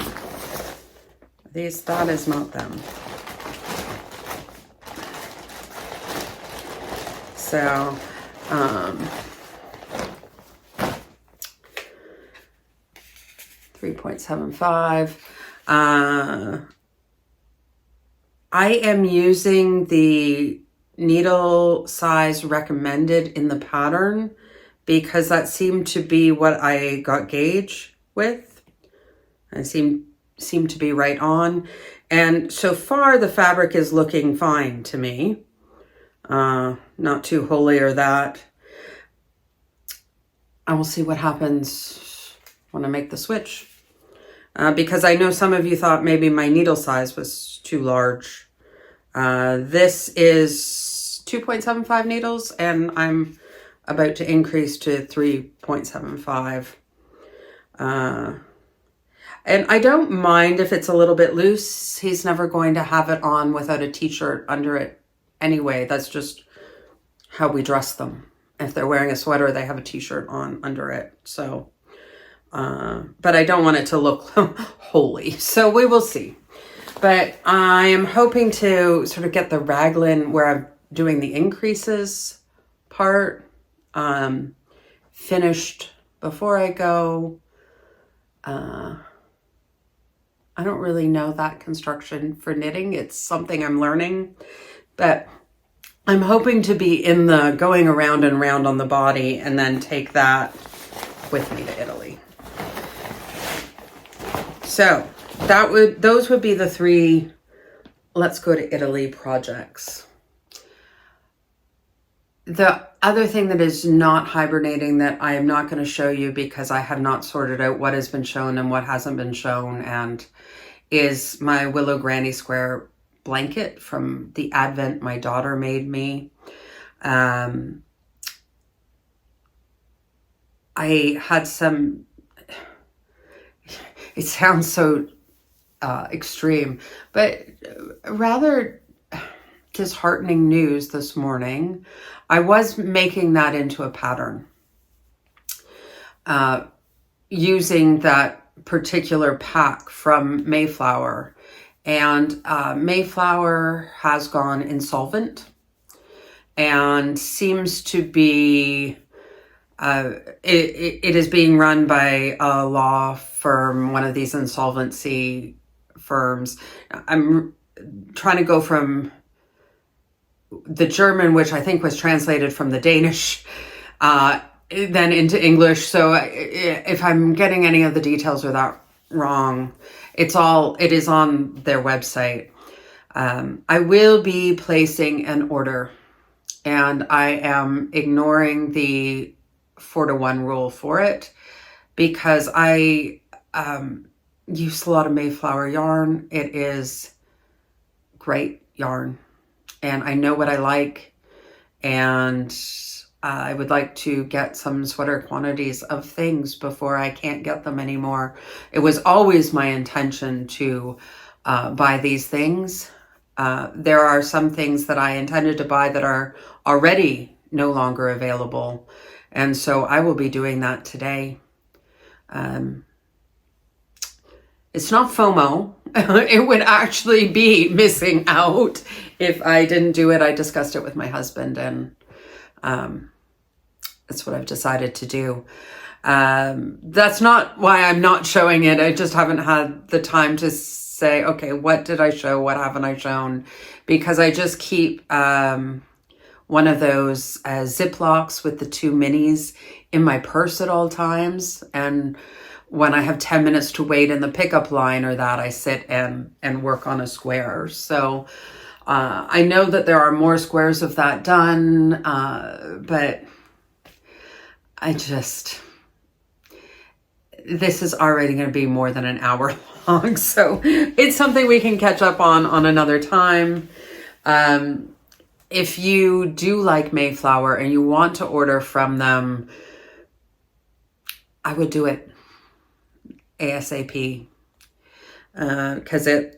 That is not them. So, 3.75. I am using the needle size recommended in the pattern because that seemed to be what I got gauge with. I seem to be right on. And so far the fabric is looking fine to me. Not too holy or that. I will see what happens when I make the switch. Because I know some of you thought maybe my needle size was too large. This is 2.75 needles, and I'm about to increase to 3.75. And I don't mind if it's a little bit loose. He's never going to have it on without a t-shirt under it anyway. That's just how we dress them. If they're wearing a sweater, they have a t-shirt on under it. So, but I don't want it to look holy. So we will see. But I am hoping to sort of get the raglan where I'm doing the increases part finished before I go. I don't really know that construction for knitting. It's something I'm learning, but I'm hoping to be in the going around and around on the body and then take that with me to Italy. So those would be the 3 let's go to Italy projects. The other thing that is not hibernating that I am not going to show you because I have not sorted out what has been shown and what hasn't been shown, and is my Willow Granny Square blanket from the Advent my daughter made me. I had some, it sounds so extreme, but rather disheartening news this morning. I was making that into a pattern using that particular pack from Mayflower, and Mayflower has gone insolvent and seems to be it is being run by a law firm, one of these insolvency firms. I'm trying to go from the German, which I think was translated from the Danish, then into English. So if I'm getting any of the details or that wrong, it is on their website. I will be placing an order, and I am ignoring the 4-to-1 rule for it because I use a lot of Mayflower yarn. It is great yarn, and I know what I like, and I would like to get some sweater quantities of things before I can't get them anymore. It was always my intention to buy these things There are some things that I intended to buy that are already no longer available. And so I will be doing that today. It's not FOMO. It would actually be missing out if I didn't do it. I discussed it with my husband, and that's what I've decided to do. That's not why I'm not showing it. I just haven't had the time to say, okay, what did I show? What haven't I shown? Because I just keep one of those Ziplocs with the 2 minis in my purse at all times. And when I have 10 minutes to wait in the pickup line or that, I sit and work on a square. So I know that there are more squares of that done, but this is already going to be more than an hour long. So it's something we can catch up on another time. If you do like Mayflower and you want to order from them, I would do it ASAP, because I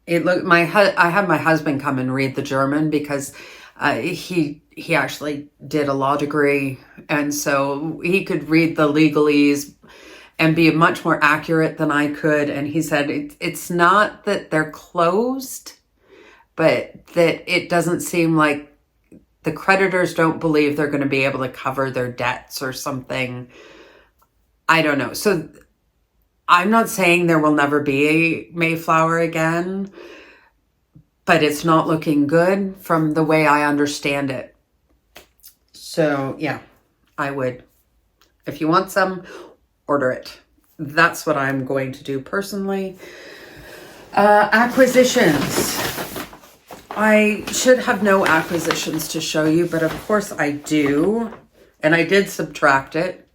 had my husband come and read the German, because he actually did a law degree, and so he could read the legalese and be much more accurate than I could. And he said it's not that they're closed, but that it doesn't seem like the creditors don't believe they're going to be able to cover their debts or something. I don't know. So I'm not saying there will never be a Mayflower again, but it's not looking good from the way I understand it. So yeah, I would. If you want some, order it. That's what I'm going to do personally. Acquisitions. I should have no acquisitions to show you, but of course I do. And I did subtract it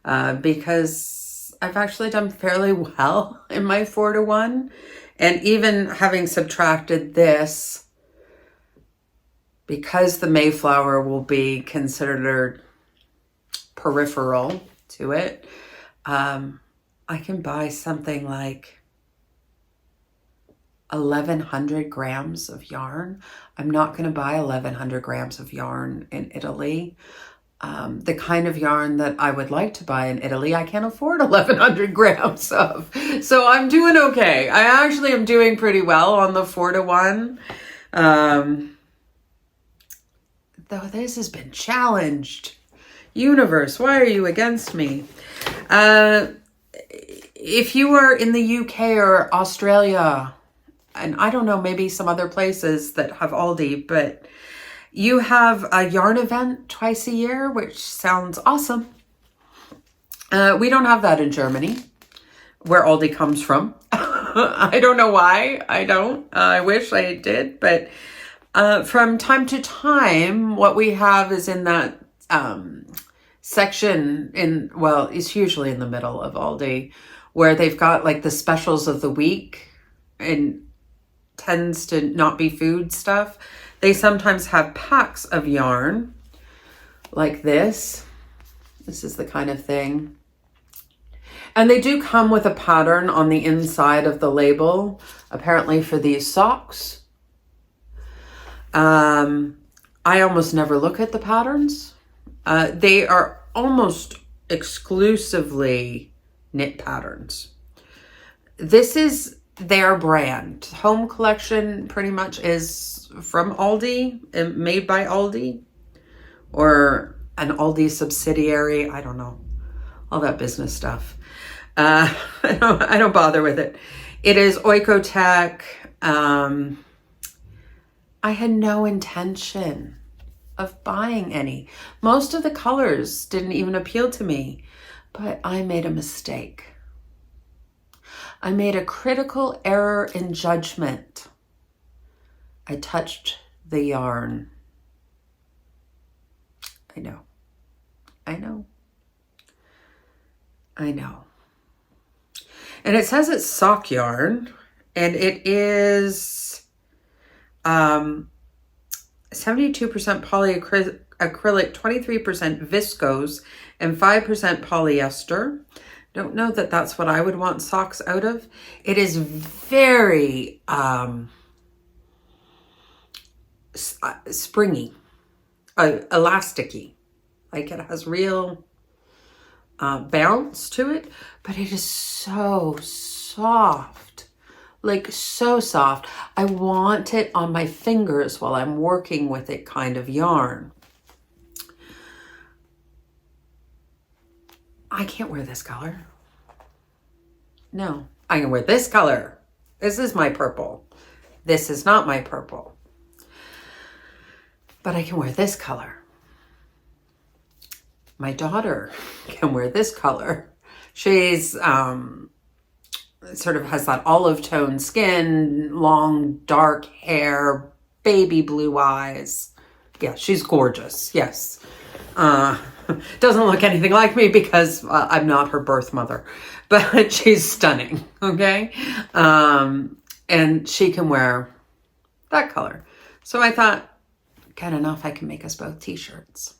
because I've actually done fairly well in my 4-to-1. And even having subtracted this, because the Mayflower will be considered peripheral to it, I can buy something like 1,100 grams of yarn. I'm not going to buy 1,100 grams of yarn in Italy. The kind of yarn that I would like to buy in Italy, I can't afford 1,100 grams of. So I'm doing okay. I actually am doing pretty well on the 4-to-1. Though this has been challenged. Universe, why are you against me? If you are in the UK or Australia, and I don't know, maybe some other places that have Aldi, but you have a yarn event twice a year, which sounds awesome. We don't have that in Germany, where Aldi comes from. I don't know why I don't. I wish I did, but from time to time, what we have is in that section it's usually in the middle of Aldi, where they've got like the specials of the week, and tends to not be food stuff. They sometimes have packs of yarn like this. This is the kind of thing. And they do come with a pattern on the inside of the label, apparently for these socks. I almost never look at the patterns. They are almost exclusively knit patterns. This is their brand. Home Collection pretty much is from Aldi, made by Aldi, or an Aldi subsidiary. I don't know. All that business stuff. I don't bother with it. It is Oikotech. I had no intention of buying any. Most of the colors didn't even appeal to me, but I made a mistake. I made a critical error in judgment. I touched the yarn. I know. And it says it's sock yarn, and it is 72% polyacrylic, 23% viscose, and 5% polyester. Don't know that that's what I would want socks out of. It is very springy, elasticy. Like it has real bounce to it, but it is so soft, like so soft. I want it on my fingers while I'm working with it kind of yarn. I can't wear this color. No, I can wear this color. This is my purple. This is not my purple. But I can wear this color. My daughter can wear this color. She's sort of has that olive tone skin, long dark hair, baby blue eyes. Yeah, she's gorgeous. Yes. Doesn't look anything like me because I'm not her birth mother, but she's stunning. Okay. And she can wear that color. So I thought, good enough, I can make us both t-shirts.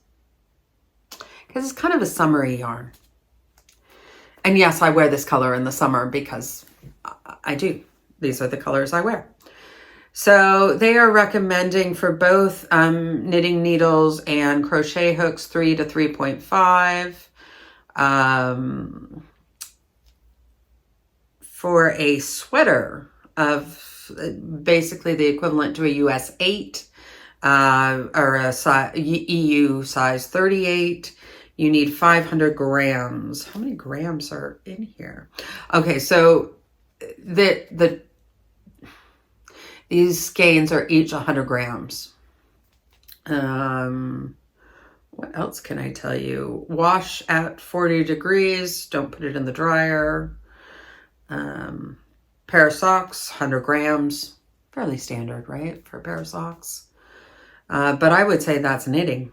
Because it's kind of a summery yarn. And yes, I wear this color in the summer because I do. These are the colors I wear. So they are recommending for both knitting needles and crochet hooks 3 to 3.5. For a sweater of basically the equivalent to a US 8 or a EU size 38. You need 500 grams. How many grams are in here? Okay, so these skeins are each 100 grams. What else can I tell you? Wash at 40 degrees. Don't put it in the dryer. Pair of socks, 100 grams. Fairly standard, right? For a pair of socks. But I would say that's knitting.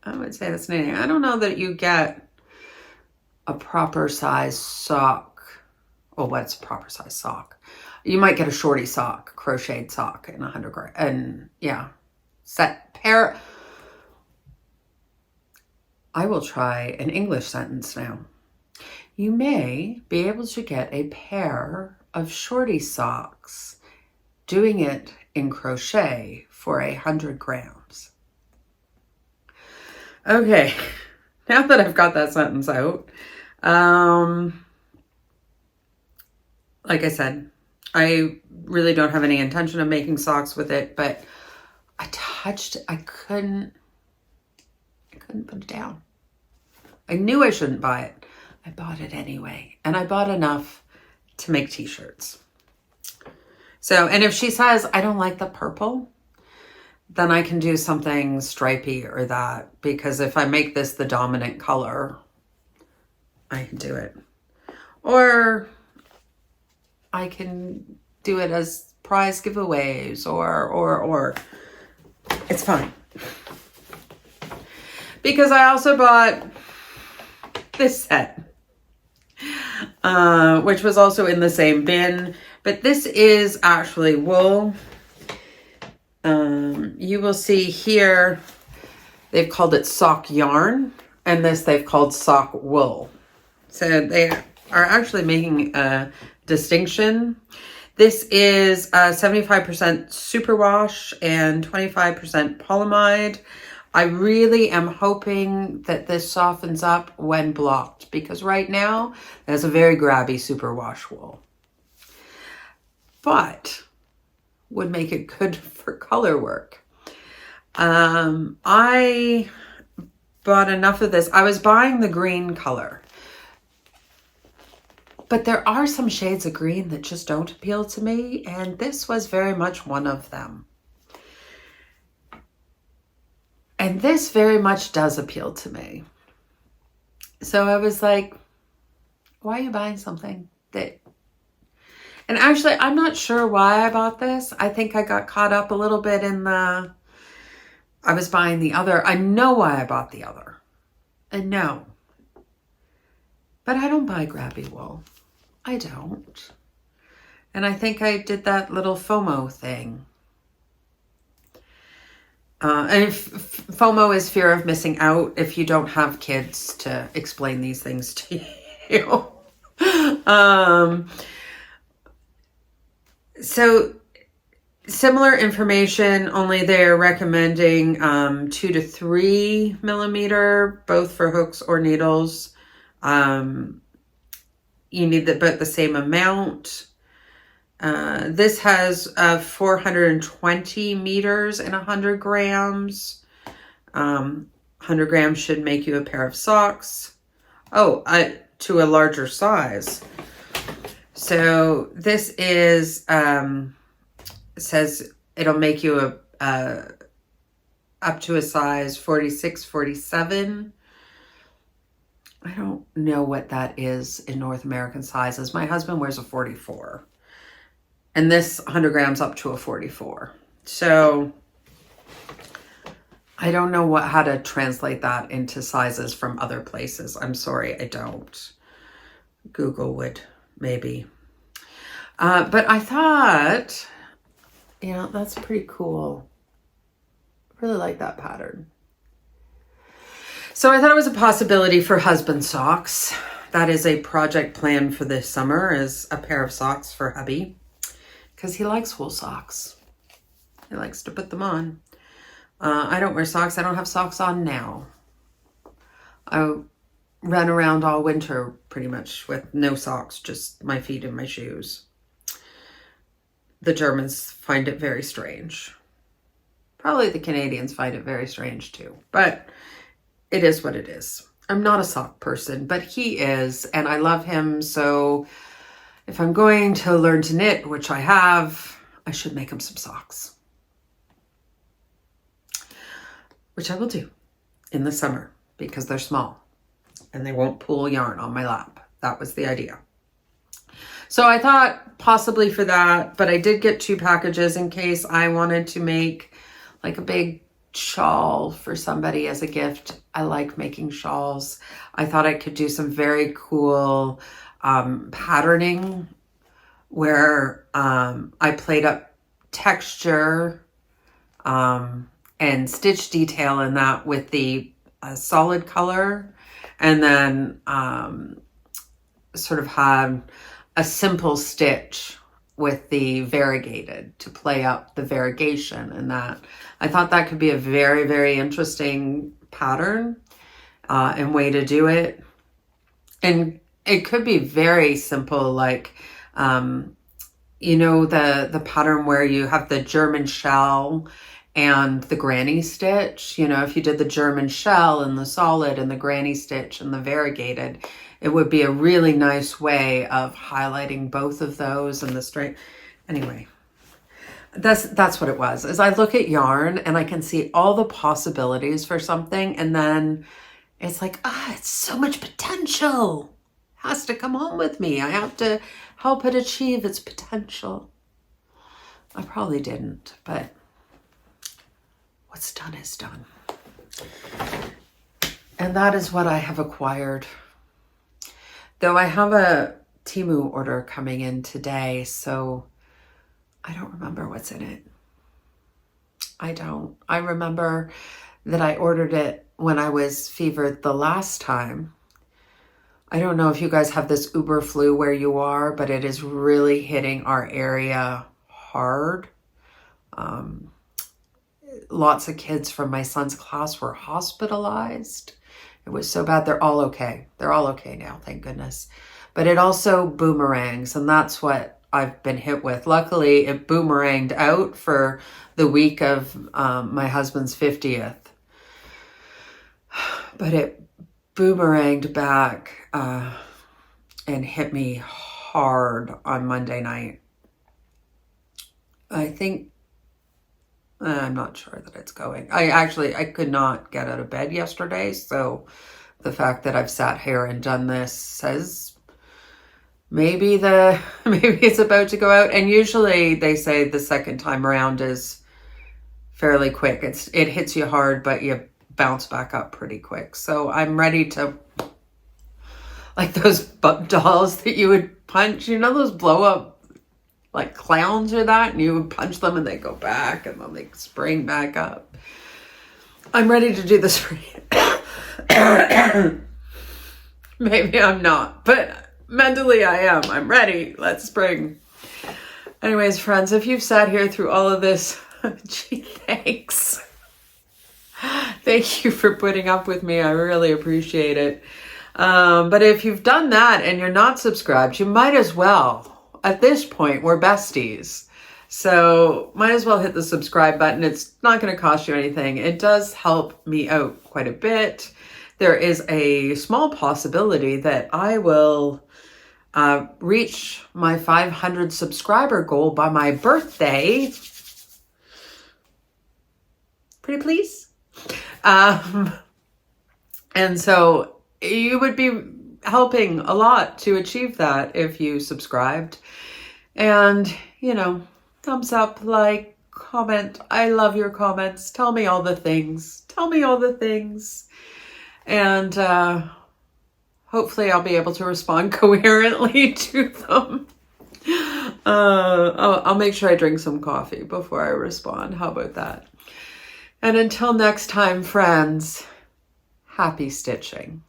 I don't know that you get a proper size sock. Well, what's a proper size sock? You might get a shorty sock, crocheted sock in 100 grams. And yeah, set pair. I will try an English sentence now. You may be able to get a pair of shorty socks doing it in crochet for 100 grams. Okay, now that I've got that sentence out, like I said, I really don't have any intention of making socks with it, but I couldn't put it down. I knew I shouldn't buy it. I bought it anyway, and I bought enough to make t-shirts. So, and if she says, I don't like the purple, then I can do something stripy or that, because if I make this the dominant color, I can do it. Or I can do it as prize giveaways or it's fine. Because I also bought this set, which was also in the same bin, but this is actually wool. You will see here, they've called it sock yarn, and this they've called sock wool. So they are actually making a distinction. This is 75% superwash and 25% polyamide. I really am hoping that this softens up when blocked, because right now there's a very grabby superwash wool. But would make it good for color work. I bought enough of this. I was buying the green color, but there are some shades of green that just don't appeal to me, and this was very much one of them. And this very much does appeal to me. So I was like, why are you buying something that... And actually, I'm not sure why I bought this. I think I got caught up a little bit in the... I was buying the other. I know why I bought the other. I know. But I don't buy grabby wool. I don't. And I think I did that little FOMO thing. And FOMO is fear of missing out, if you don't have kids to explain these things to you. So Similar information, only they're recommending 2 to 3 millimeter, both for hooks or needles. You need about the same amount. This has 420 meters and 100 grams. 100 grams should make you a pair of socks. Oh, to a larger size. So this is... it says it'll make you up to a size 46, 47. I don't know what that is in North American sizes. My husband wears a 44. And this 100 grams up to a 44. So I don't know how to translate that into sizes from other places. I'm sorry, I don't. Google would, maybe. But I thought... yeah, that's pretty cool. Really like that pattern. So I thought it was a possibility for husband socks. That is a project plan for this summer, is a pair of socks for hubby. Because he likes wool socks. He likes to put them on. I don't wear socks. I don't have socks on now. I run around all winter pretty much with no socks, just my feet and my shoes. The Germans find it very strange. Probably the Canadians find it very strange too. But it is what it is. I'm not a sock person, but he is. And I love him. So if I'm going to learn to knit, which I have, I should make him some socks. Which I will do in the summer because they're small. And they won't pull yarn on my lap. That was the idea. So I thought possibly for that, but I did get 2 packages in case I wanted to make like a big shawl for somebody as a gift. I like making shawls. I thought I could do some very cool patterning where I played up texture and stitch detail in that with the solid color, and then sort of had a simple stitch with the variegated to play up the variegation, and that I thought that could be a very, very interesting pattern and way to do it. And it could be very simple, like you know, the pattern where you have the German shell and the granny stitch. You know, if you did the German shell and the solid and the granny stitch and the variegated, it would be a really nice way of highlighting both of those and the straight. Anyway, that's what it was. Is I look at yarn and I can see all the possibilities for something, and then it's like, it's so much potential. It has to come home with me. I have to help it achieve its potential. I probably didn't, but what's done is done. And that is what I have acquired. Though I have a Temu order coming in today, so I don't remember what's in it. I don't. I remember that I ordered it when I was fevered the last time. I don't know if you guys have this Uber flu where you are, but it is really hitting our area hard. Lots of kids from my son's class were hospitalized. It was so bad. They're all okay. They're all okay now, thank goodness. But it also boomerangs, and that's what I've been hit with. Luckily, it boomeranged out for the week of my husband's 50th. But it boomeranged back and hit me hard on Monday night. I think, I'm not sure that it's going. I could not get out of bed yesterday, so the fact that I've sat here and done this says maybe it's about to go out. And usually they say the second time around is fairly quick. It hits you hard, but you bounce back up pretty quick. So I'm ready to, like those dolls that you would punch, you know, those blow up like clowns or that, and you would punch them and they go back and then they spring back up. I'm ready to do the spring. Maybe I'm not, but mentally I am. I'm ready. Let's spring. Anyways, friends, if you've sat here through all of this, gee, thanks. Thank you for putting up with me. I really appreciate it. But if you've done that and you're not subscribed, you might as well. At this point, we're besties. So might as well hit the subscribe button. It's not going to cost you anything. It does help me out quite a bit. There is a small possibility that I will reach my 500 subscriber goal by my birthday. Pretty please? And so you would be helping a lot to achieve that if you subscribed. And, you know, thumbs up, like, comment. I love your comments. Tell me all the things. Tell me all the things. And hopefully I'll be able to respond coherently to them. I'll make sure I drink some coffee before I respond. How about that? And until next time, friends, happy stitching.